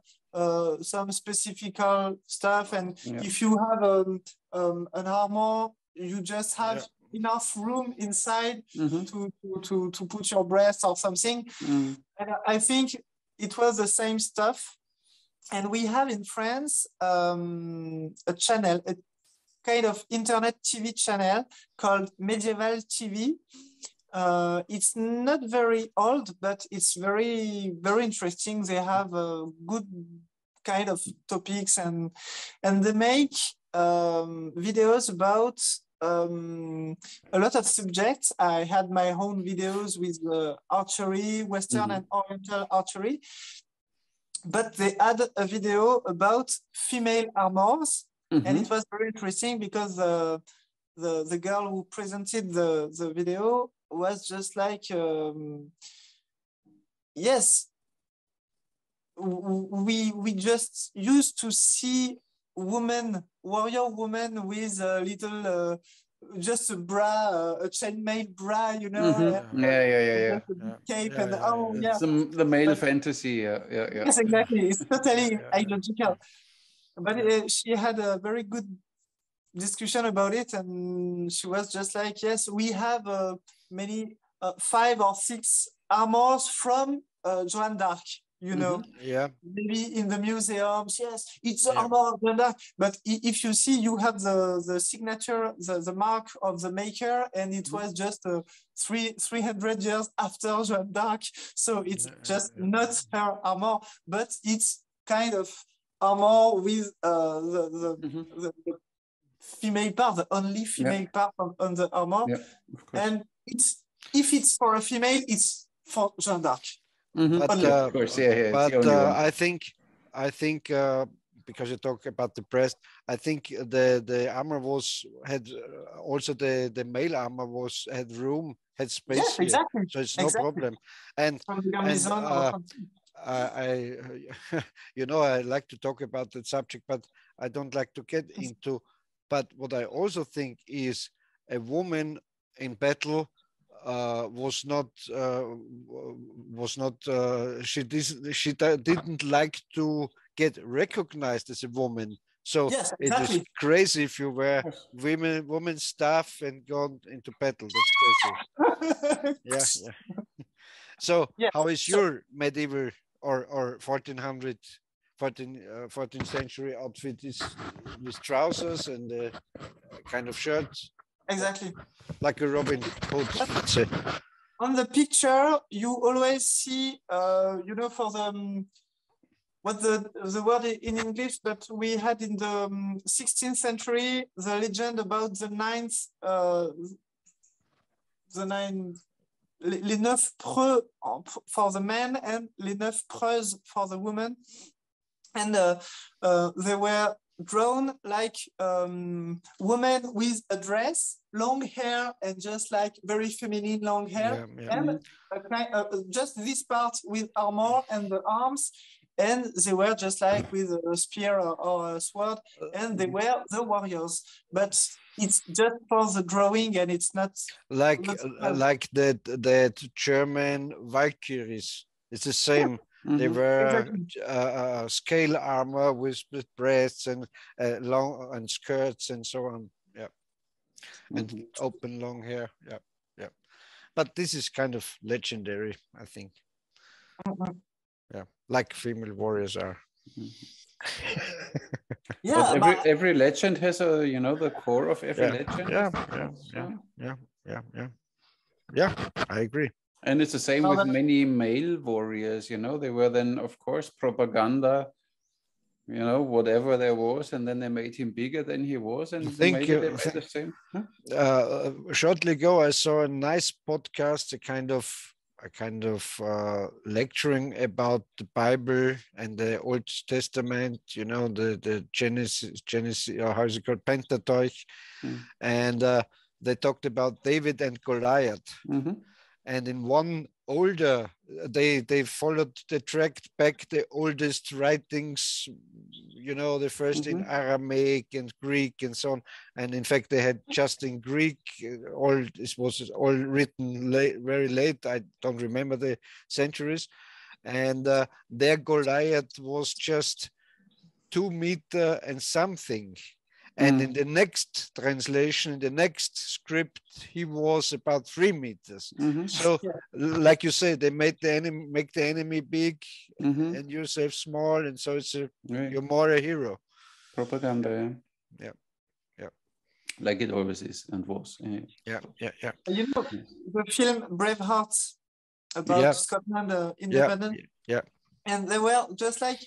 some specific stuff. And if you have an armor, you just have enough room inside to put your breast or something. And I think it was the same stuff. And we have in France a channel, a kind of internet TV channel called Medieval TV. It's not very old, but it's very, very interesting. They have a good kind of topics and they make videos about a lot of subjects. I had my own videos with archery, Western and Oriental archery. But they had a video about female armors, and it was very interesting because the girl who presented the video was just like, yes, we just used to see warrior women with a little just a bra, a chainmail bra, cape and the male fantasy, Yes, exactly. It's totally illogical. But she had a very good discussion about it, and she was just like, yes, we have many 5 or 6 armors from Joan d'Arc. Maybe in the museums, yes, it's armor of Joan d'Arc. But if you see, you have the signature, the mark of the maker, and it was just 300 years after Joan d'Arc. So it's just not her armor, but it's kind of armor with the female part, the only female part on the armor. And if it's for a female, it's for Joan d'Arc. Of course, but I think because you talk about the breast, I think the armor had also the male armor had space. Yes, exactly. Here, so it's no problem. And I I like to talk about that subject, but I don't like to get into. But what I also think is a woman in battle she didn't like to get recognized as a woman. So Yes, it was exactly. crazy if you wear women's stuff and gone into battle. That's crazy. Yeah, yeah. So Yeah. how is your medieval or 14th century outfit is with trousers and kind of shirt? Exactly. Like a Robin Hood, let's say. On the picture, you always see, you know, for the what the word in English, but we had in the 16th century the legend about the les neuf preux for the men and les neuf preuses for the women, and they were drawn like women with a dress, long hair, and just like very feminine long hair, and just this part with armor and the arms, and they were just like with a spear or a sword, and they were the warriors. But it's just for the drawing, and it's not like that German Valkyries. It's the same. They were scale armor with breasts and long and skirts and so on. Yeah, and open long hair. Yeah, yeah. But this is kind of legendary, I think. Yeah, like female warriors are. Yeah, but every legend has a, you know, the core of every legend. Yeah, I agree. And it's the same with many male warriors, you know, they were then, of course, propaganda, you know, whatever there was, and then they made him bigger than he was, and maybe they made the same. Shortly ago, I saw a nice podcast, a kind of lecturing about the Bible and the Old Testament, you know, the Genesis, or how's it called, Pentateuch, and they talked about David and Goliath. And in one older, they tracked back the oldest writings, you know, the first in Aramaic and Greek and so on. And in fact, they had just in Greek, this was all written very late. I don't remember the centuries. And their Goliath was just 2 meters and something. And in the next translation, in the next script, he was about 3 meters. So, like you say, they make the enemy big and yourself small, and so it's you're more a hero. Propaganda. Yeah. Like it always is and was. Yeah. You know, the film Braveheart about Scotland independence. Yeah. And they were just like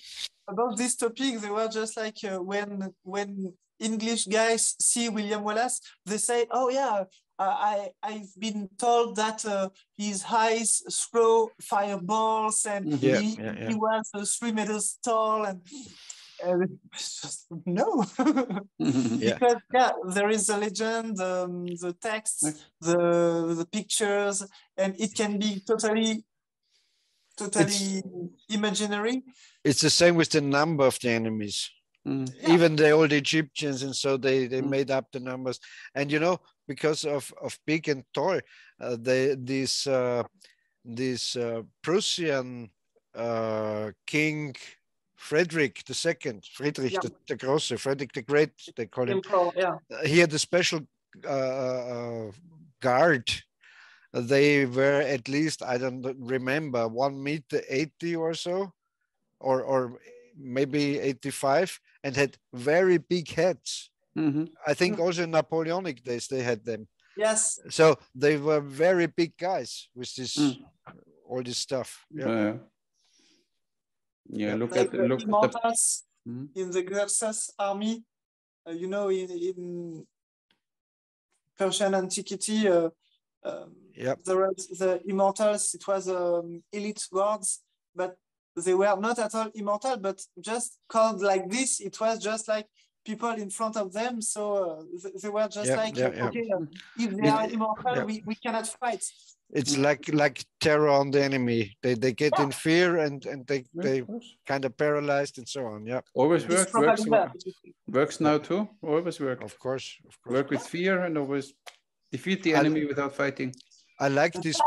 about this topic. They were just like when English guys see William Wallace, they say, "Oh yeah, I've been told that his eyes throw fireballs, and he was 3 meters tall." And just, no, because there is a legend, the text, the pictures, and it can be totally imaginary. It's the same with the number of the enemies. Even the old Egyptians, and so they made up the numbers. And you know, because of big and tall, this Prussian king Frederick II, Friedrich the Große, Frederick the Great, they call him. He had a special guard. They were at least, I don't remember, 1 meter 80 or so, or maybe 85, and had very big heads. I think also in Napoleonic days they had them. Yes. So they were very big guys with this all this stuff. Look like at the immortals in the Xerxes army. You know, in Persian antiquity, the immortals. It was elite guards, but they were not at all immortal, but just called like this. It was just like people in front of them. So they were just okay, if they are immortal, we cannot fight. It's like terror on the enemy. They get in fear and they kind of paralyzed and so on. Always works now too. Always work. Of course. Work with fear and always defeat the enemy without fighting. I like this.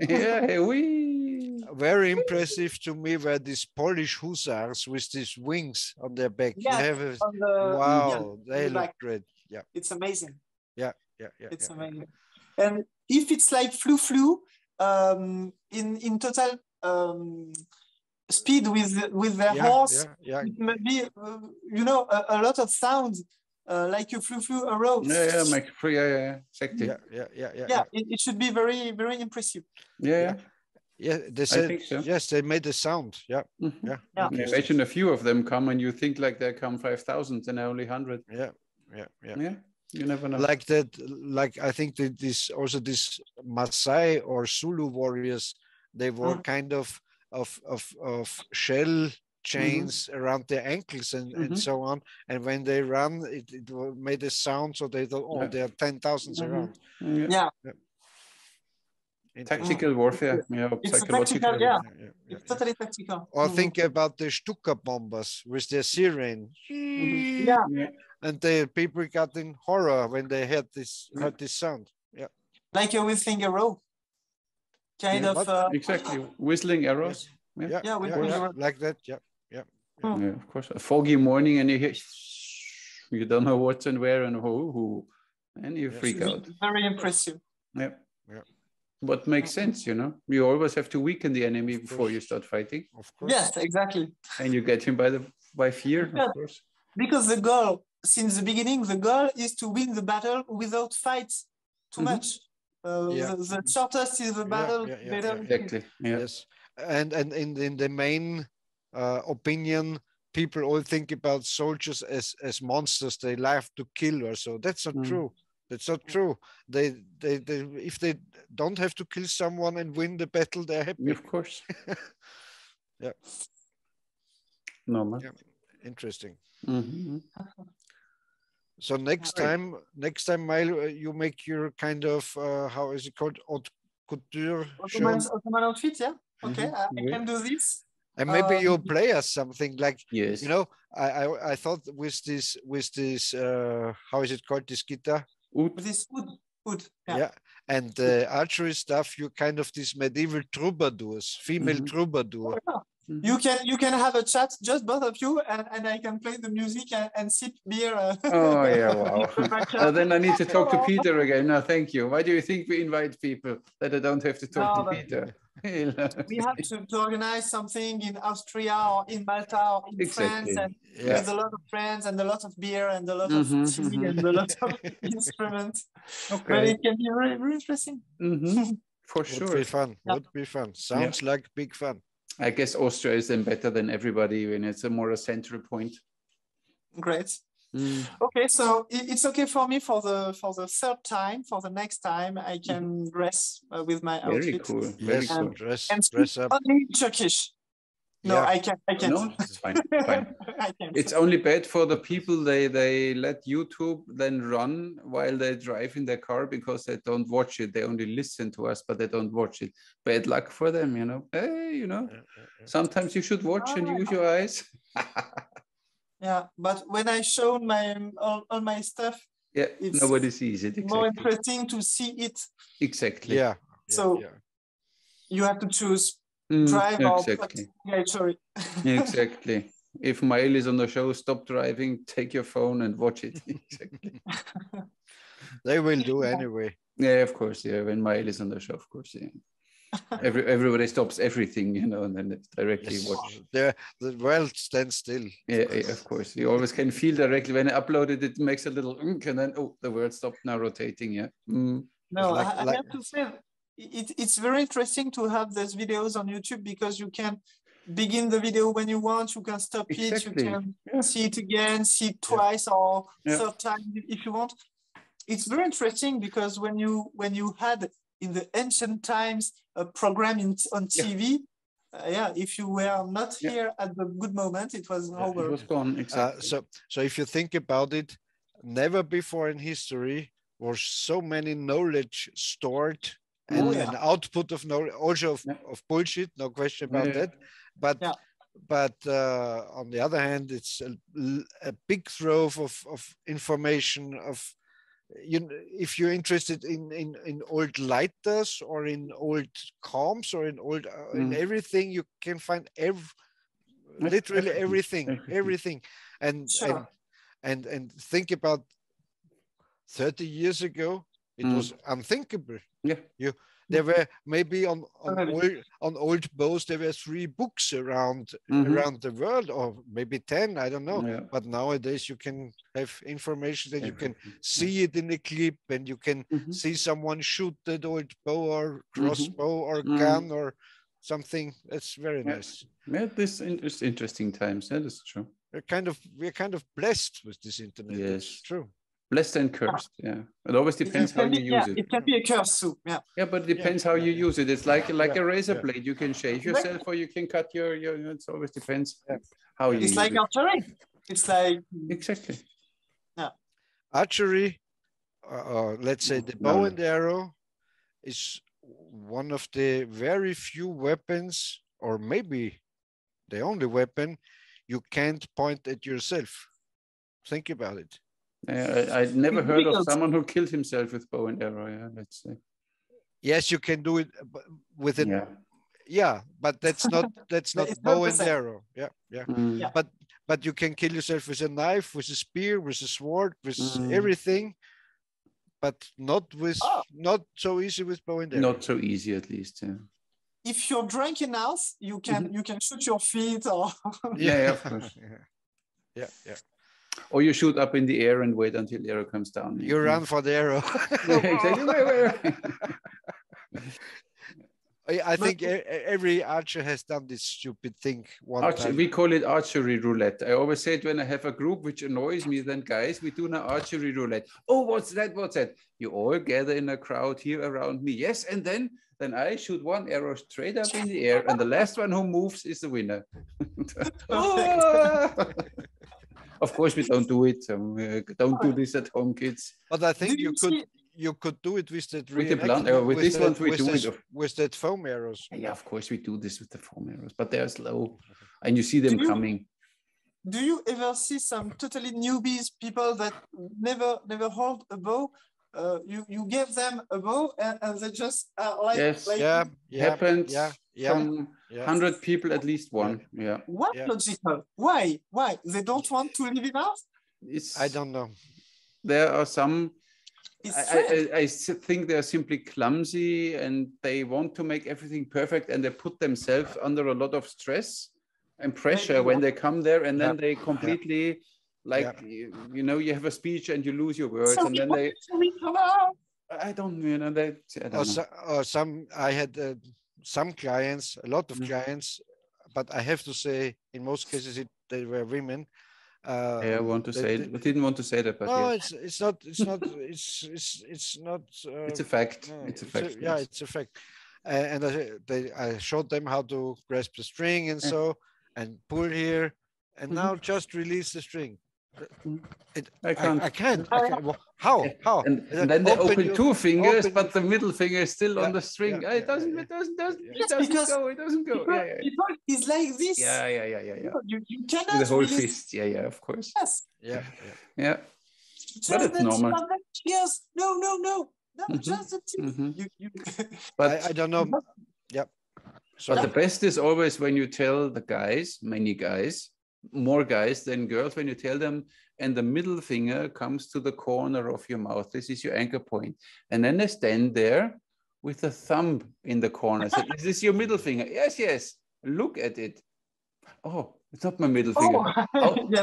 Yeah, we. Very impressive to me were these Polish hussars with these wings on their back. Yes, you have a, on the, wow, they the look back. great. Yeah, It's amazing. yeah. It's amazing. And if it's like flu, in total speed with their horse, it may be you know, a lot of sounds like you flew a road. Yeah, exactly. Yeah. It should be very, very impressive. Yeah. They said, I think so. yes, they made a sound. Yeah. Imagine a few of them come and you think like there come 5,000 and only 100. Yeah. You never know. Like that, like I think that this Maasai or Zulu warriors, they wore kind of shell chains around their ankles and so on. And when they run, it made a sound, so they thought, oh, there are 10,000s around. Yeah. Tactical warfare. It's psychological. tactical, it's totally tactical. Or think about the Stuka bombers with their siren. And the people got in horror when they heard this sound. Yeah. Like a whistling arrow. Kind of. Exactly. Whistling arrows. Like that. Yeah, of course. A foggy morning and you hear, you don't know what's and where and who, and you freak out. Very impressive. Yeah. What makes sense, you know? You always have to weaken the enemy before you start fighting. Of course. Yes, exactly. And you get him by fear, of course. Because the goal, since the beginning, the goal is to win the battle without fights too much. The shortest is the battle. Exactly. Yes. And in the main opinion, people all think about soldiers as monsters they love to kill or so. That's not true. That's not true. They if they don't have to kill someone and win the battle, they're happy. Of course. Normal. Interesting. So next time, Maëlle, you make your kind of how is it called, haute couture Ottoman outfit, yeah. Okay, I can do this. And maybe you play us something like, yes. You know, I thought with this how is it called, this guitar? This wood. Yeah. And archery stuff, you kind of these medieval troubadours, female troubadour. You can have a chat, just both of you, and I can play the music and sip beer. Oh yeah, wow. Then I need to talk to Peter again. No, thank you. Why do you think we invite people that I don't have to talk to Peter? We have to organize something in Austria or in Malta or in France, and with a lot of friends and a lot of beer and a lot of tea and a lot of instruments. Okay. But it can be very, very interesting. For sure. Would be fun. Would be fun. Sounds like big fun. I guess Austria is then better than everybody when it's a more central point. Great. Okay, so it's okay for me for the third time. For the next time, I can dress with my outfit. Very cool. Very cool. Dress up. Only Turkish. No, I can't. No, it's fine. I can't. It's only bad for the people. They let YouTube then run while they drive in their car because they don't watch it. They only listen to us, but they don't watch it. Bad luck for them, you know. Hey, you know, sometimes you should watch and use your eyes. Yeah, but when I show all my stuff, nobody sees it. More interesting to see it. Exactly. Yeah. So you have to choose drive or archery. Exactly. If Maëlle is on the show, stop driving, take your phone and watch it. Exactly. They will do anyway. Yeah, of course. Yeah, when Maëlle is on the show, of course. Yeah. Everybody stops everything, you know, and then it's directly watch. The world stands still. Yeah, of course. You always can feel directly when I uploaded it makes a little and then the world stopped now rotating. Yeah. No, I have to say it's very interesting to have these videos on YouTube because you can begin the video when you want, you can stop it, you can see it again, see it twice or third time if you want. It's very interesting because when you had in the ancient times a program on TV, if you were not here at the good moment, it was over. It was gone. Exactly. So if you think about it, never before in history was so many knowledge stored and an output of knowledge, also of bullshit, no question about that. But on the other hand, it's a big trove of information, of if you're interested in old lighters or in old comms or in old in everything, you can find literally everything. And Sure. and think about 30 years ago, it was unthinkable. Yeah. There were maybe on old bows, there were 3 books around the world, or maybe 10, I don't know. Yeah. But nowadays you can have information that you can see it in a clip, and you can see someone shoot that old bow or crossbow or gun or something. That's very nice. Yeah, this is interesting times. That is true. We're kind of blessed with this internet. Yes. It's true. Blessed and cursed, yeah. It always depends how you use it. It can be a curse too, yeah. Yeah, but it depends how you use it. It's like a razor blade. You can shave yourself or you can cut your it always depends how you use it. It's like archery. It's like... Exactly. Yeah. Archery, let's say the bow and arrow, is one of the very few weapons, or maybe the only weapon, you can't point at yourself. Think about it. I'd never heard of someone who killed himself with bow and arrow. Yeah, let's say. Yes, you can do it with it. Yeah, but that's not bow and arrow. Yeah. But you can kill yourself with a knife, with a spear, with a sword, with everything. But not so easy with bow and arrow. Not so easy, at least. Yeah. If you're drunk enough, you can shoot your feet or... Yeah, of course. Yeah. Or you shoot up in the air and wait until the arrow comes down. You run for the arrow. Exactly. I think every archer has done this stupid thing one time. We call it archery roulette. I always say it when I have a group which annoys me, then guys, we do now archery roulette. Oh, what's that? What's that? You all gather in a crowd here around me. Yes, and then I shoot one arrow straight up in the air, and the last one who moves is the winner. Of course, we don't do it. Don't do this at home, kids. But I think you could do it with that. With the blunt arrow. With this one, we do it. With that foam arrows. Yeah, of course we do this with the foam arrows, but they're slow, and you see them coming. Do you ever see some totally newbies, people that never hold a bow? You give them a bow and they just like... Yes, happens. From 100 people, at least one. Yeah. What logical? Why? They don't want to live it out? I don't know. There are some... I think they're simply clumsy and they want to make everything perfect, and they put themselves under a lot of stress and pressure when they come there, and then they completely you have a speech and you lose your words, and then they... I don't know. I had some clients, a lot of clients, but I have to say, in most cases, they were women. I didn't want to say that, but no, it's not. It's a fact. It's a fact. It's a fact. And I showed them how to grasp the string and pull here, and now just release the string. I can't. I can't. Well, how? And then they open 2 fingers, but the middle finger is still on the string. It doesn't go. It doesn't go. People is like this. Yeah. You cannot. With the whole fist. Yeah, of course. Yes. Yeah. But it's normal. Yes. No. Just the tip. But I don't know. Yeah. But the best is always when you tell the guys, many guys, more guys than girls, when you tell them, and the middle finger comes to the corner of your mouth. This is your anchor point. And then they stand there with the thumb in the corner. So, is this your middle finger? Yes. Look at it. Oh, it's not my middle finger.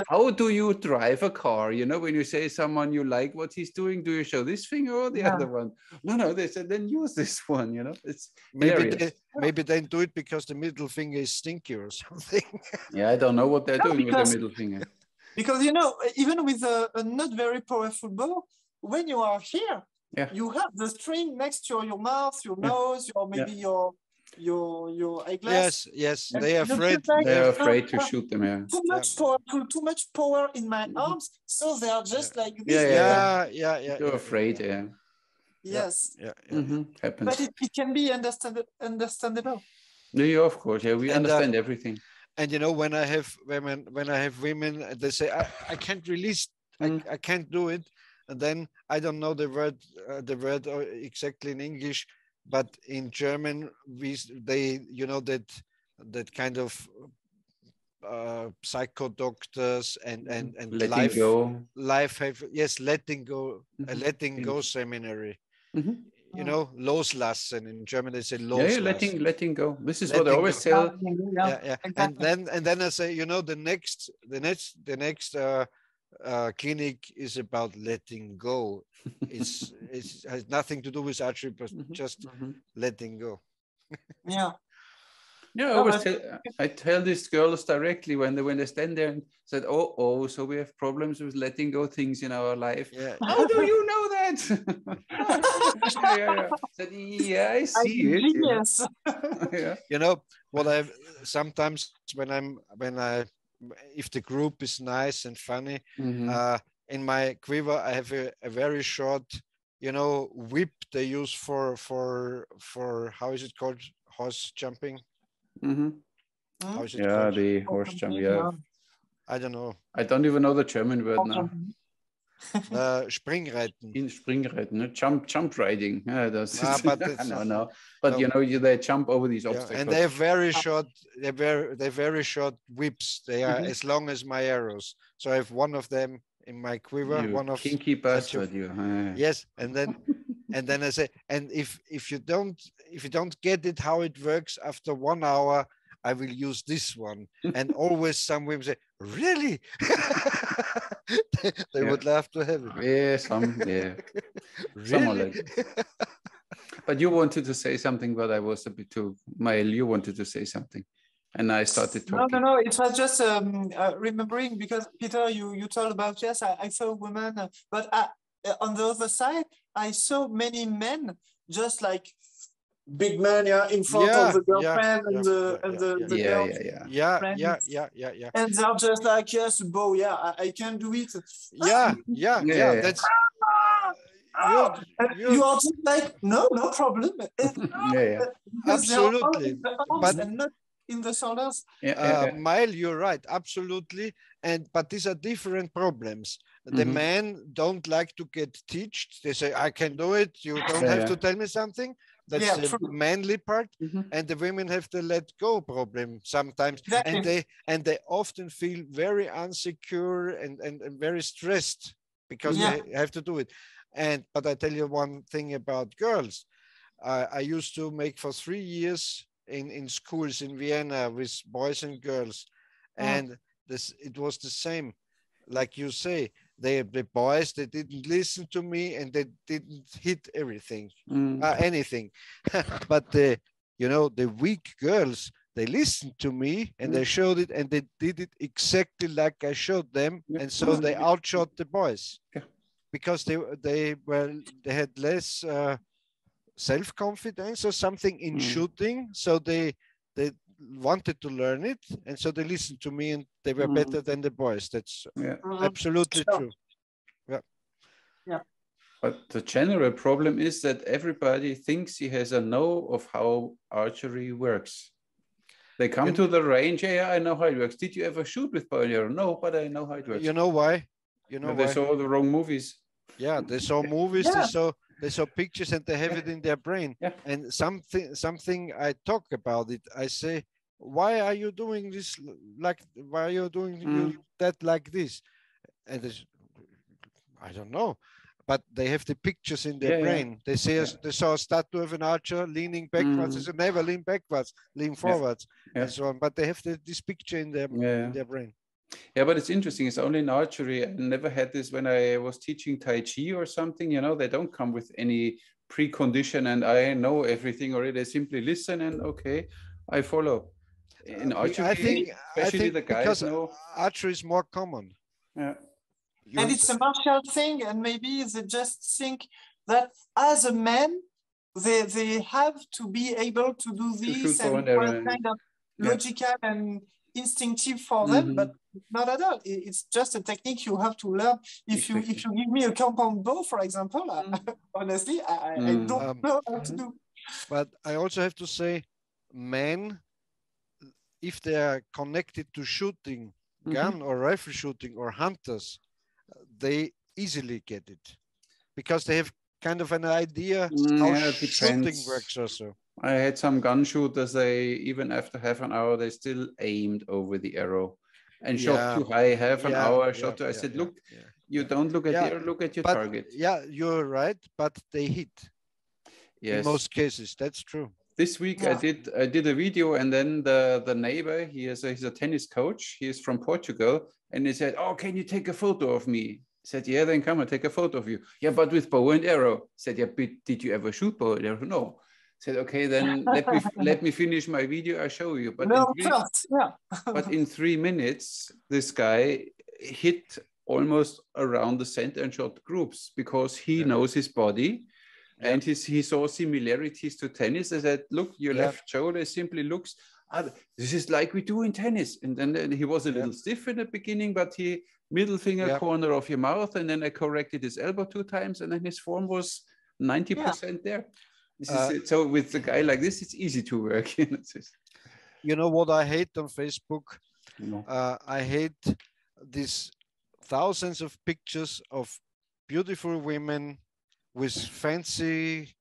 How do you drive a car? When you say someone you like what he's doing, do you show this finger or the other one? No, they said then use this one, It's maybe they do it because the middle finger is stinky or something. Yeah, I don't know what they're doing with the middle finger. Because even with a not very powerful bow, when you are here, you have the string next to your mouth, your nose, or maybe your eyeglass. Yes, they are afraid. They're afraid to shoot them. Too much power in my arms, so they are just like this. You're afraid. Yes. Happens. But it can be understandable. Yeah, of course. Yeah, we understand everything. And when I have women, they say I can't release. I can't do it. And then I don't know the word exactly in English, but in German they that kind of psycho doctors and letting go. life have letting go, a letting go seminary. You know, loslassen in German they say loslassen. Yeah, letting go. This is what I always tell. Yeah. Exactly. And then I say, you know, the next clinic is about letting go. It has nothing to do with archery, but just letting go. Yeah. Yeah, I tell these girls directly when they stand there and said, oh, so we have problems with letting go things in our life. Yeah. How do you know that? yeah. Said, yeah, I see it. Genius. Yeah. You know what I've sometimes if the group is nice and funny, in my quiver I have a very short, you know, whip they use for how is it called, horse jumping? How is it called? The horse jump. Yeah, I don't know. I don't even know the German word now. Springreiten. In Springreiten, no? Jump riding. Yeah, that's but it's, no. But you know, they jump over these obstacles. And they're very short. They're very short whips. They are as long as my arrows. So I have one of them in my quiver. You one of kinky bastard, you. Yes, and then I say, and if you don't get it how it works after 1 hour, I will use this one. And always some women say, really? they would love to have it. Yeah, Really? Like but you wanted to say something, but I was a bit too. Maëlle, you wanted to say something, and I started talking. No. It was just remembering, because Peter, you told about, yes, I saw women, but on the other side, I saw many men just like big man, in front of the girlfriend and the girl. Yeah. And they're just like, yes, Bo, I can do it. Yeah. That's you are just like, no problem. Absolutely. But and not in the shoulders. Maëlle, you're right, absolutely. But these are different problems. The men don't like to get taught. They say, I can do it. You don't have to tell me something. That's the manly part. And the women have the let go problem sometimes. Exactly. And they often feel very insecure and very stressed because they have to do it. But I tell you one thing about girls. I used to make for 3 years in schools in Vienna with boys and girls. And it was the same. Like you say, the boys, they didn't listen to me and they didn't hit anything. But the weak girls, they listened to me and they showed it and they did it exactly like I showed them. And so they outshot the boys because they had less self-confidence or something in shooting. So they wanted to learn it, and so they listened to me and they were better than the boys. That's absolutely true. Yeah. But the general problem is that everybody thinks he has a know of how archery works. They come to the range, I know how it works. Did you ever shoot with bow and arrow? No, but I know how it works. You know why? They saw the wrong movies. Yeah, they saw movies, they saw pictures and they have it in their brain. And something I talk about it, I say, why are you doing this why are you doing that like this? And I don't know, but they have the pictures in their brain. They say they saw a statue of an archer leaning backwards. They said, never lean backwards, lean forwards, and so on. But they have this picture in their brain. Yeah, but it's interesting. It's only in archery. I never had this when I was teaching Tai Chi or something. You know, they don't come with any precondition and I know everything already. They simply listen and I follow. In archery, I think the guys because know. Archery is more common. Yeah. And it's a martial thing, and maybe they just think that as a man, they have to be able to do this and kind of logical and instinctive for them, but not at all. It's just a technique you have to learn. If you give me a compound bow, for example, honestly, I don't know how to do. But I also have to say, men, if they are connected to shooting, gun or rifle shooting or hunters, they easily get it because they have kind of an idea how shooting works also. I had some gun shooters, they even after half an hour, they still aimed over the arrow and shot too high, half an hour, shot too. I said, look, you don't look at the arrow, look at your target. Yeah, you're right, but they hit. Yes. In most cases, that's true. This week I did a video, and then the neighbor, he's a tennis coach, he is from Portugal, and he said, oh, can you take a photo of me? I said, yeah, then come and take a photo of you. Yeah, but with bow and arrow. I said, yeah, but did you ever shoot bow and arrow? No. I said, okay, then let me finish my video, I show you. But, but in 3 minutes, this guy hit almost around the center and shot groups because he knows his body. And he saw similarities to tennis. I said, look, your left shoulder simply looks, this is like we do in tennis. And then he was a little stiff in the beginning, but he middle finger corner of your mouth. And then I corrected his elbow 2 times. And then his form was 90% there. This is it. So with a guy like this, it's easy to work. You know what I hate on Facebook? I hate these thousands of pictures of beautiful women with fancy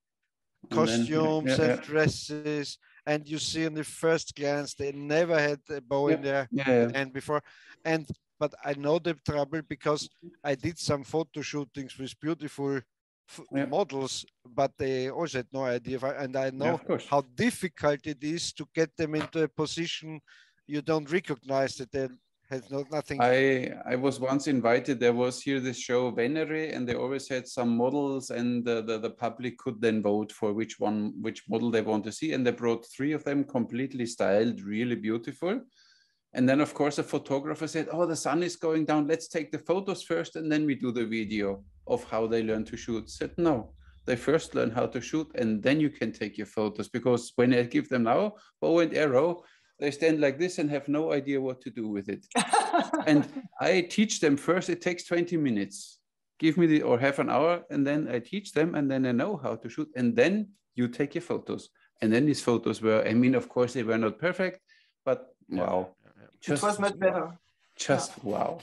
costumes and dresses, and you see in the first glance they never had a bow in their hand before. But I know the trouble because I did some photo shootings with beautiful models, but they also had no idea. And I know how difficult it is to get them into a position you don't recognize that they has nothing. I was once invited. There was here this show Venere, and they always had some models, and the public could then vote for which model they want to see. And they brought 3 of them, completely styled, really beautiful. And then, of course, a photographer said, "Oh, the sun is going down. Let's take the photos first, and then we do the video of how they learn to shoot." I said, "No, they first learn how to shoot, and then you can take your photos. Because when I give them now bow and arrow, they stand like this and have no idea what to do with it." And I teach them first. It takes 20 minutes. Give me or half an hour, and then I teach them, and then I know how to shoot. And then you take your photos. And then these photos were, I mean, of course, they were not perfect, but wow. It was much better. Wow.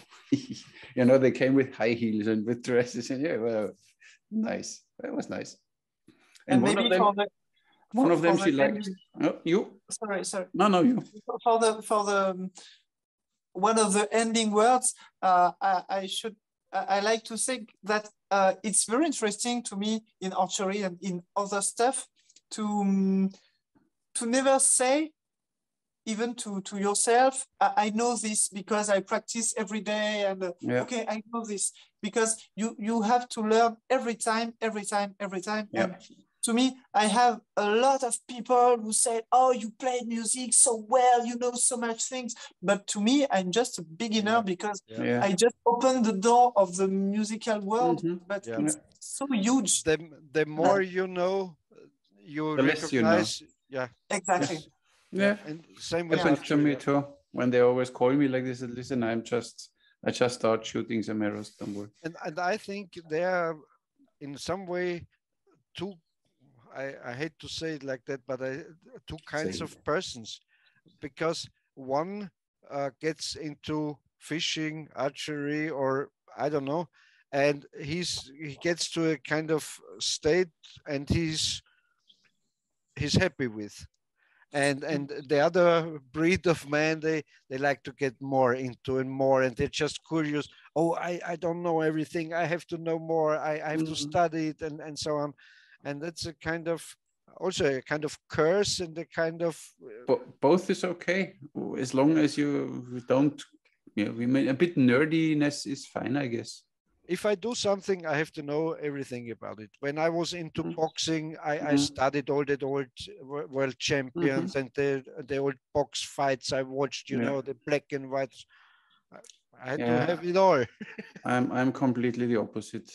You know, they came with high heels and with dresses, and well, nice. That was nice. And maybe one of them she liked. Oh, you? Sorry. No, you. For the one of the ending words, I like to think that it's very interesting to me in archery and in other stuff to never say, even to yourself, I know this because I practice every day, and okay, I know this, because you have to learn every time. Yeah. And to me, I have a lot of people who say, "Oh, you play music so well, you know so much things." But to me, I'm just a beginner because I just opened the door of the musical world. But it's so huge. The more you know, you recognize. Yeah. Exactly. Yes. Yeah. And same with happens to me too. When they always call me like this, listen, I just start shooting some arrows. Don't worry. And I think there are in some way two. I hate to say it like that, but two kinds of persons, because one gets into fishing, archery, or I don't know, and he gets to a kind of state, and he's happy with. And the other breed of man, they like to get more into and more, and they're just curious. Oh, I don't know everything. I have to know more. I have to study it, and so on. And that's also a kind of curse and a kind of. Both is okay, as long as you don't. We mean a bit nerdiness is fine, I guess. If I do something, I have to know everything about it. When I was into boxing, I studied all the old world champions and the old box fights. I watched, know, the black and white. I had to have it all. I'm completely the opposite.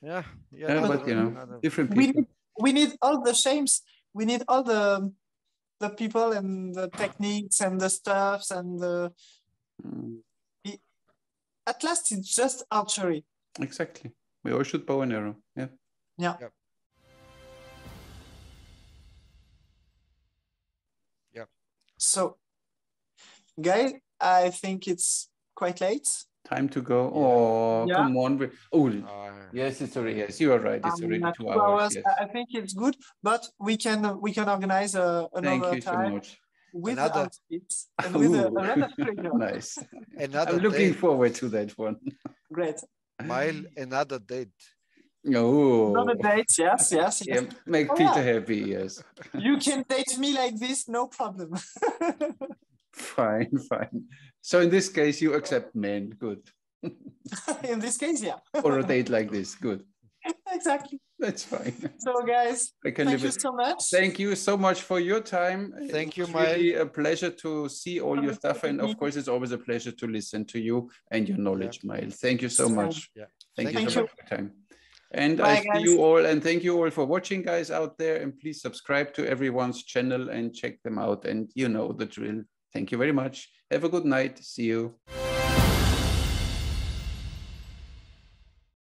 Yeah, but different people. We need all the shames. We need all the people and the techniques and the stuffs and the. At last, it's just archery. Exactly. We all shoot bow and arrow. Yeah. So, guys, I think it's quite late. Time to go. Oh, Yeah. come on. Yes, it's already. Yes, you are right. It's already 2 hours. Yes. I think it's good, but we can organize another Thank you time so much. with the outfits and with a lot of pleasure. Nice. I'm looking forward to that one. Great. Maëlle, another date. Oh. Another date, yes. Yeah, make Peter happy, yes. You can date me like this, no problem. Fine. So in this case, you accept men, good. In this case, yeah. Or a date like this, good. Exactly. That's fine. So guys, thank you so much. Thank you so much for your time. Thank you, Maëlle. Really a pleasure to see all your stuff. And of course, it's always a pleasure to listen to you and your knowledge, Maëlle. Thank you so much. Yeah. Thank you so much for your time. And Bye, I see guys. you all, and thank you all for watching, guys, out there. And please subscribe to everyone's channel and check them out. And you know the drill. Thank you very much. Have a good night. See you.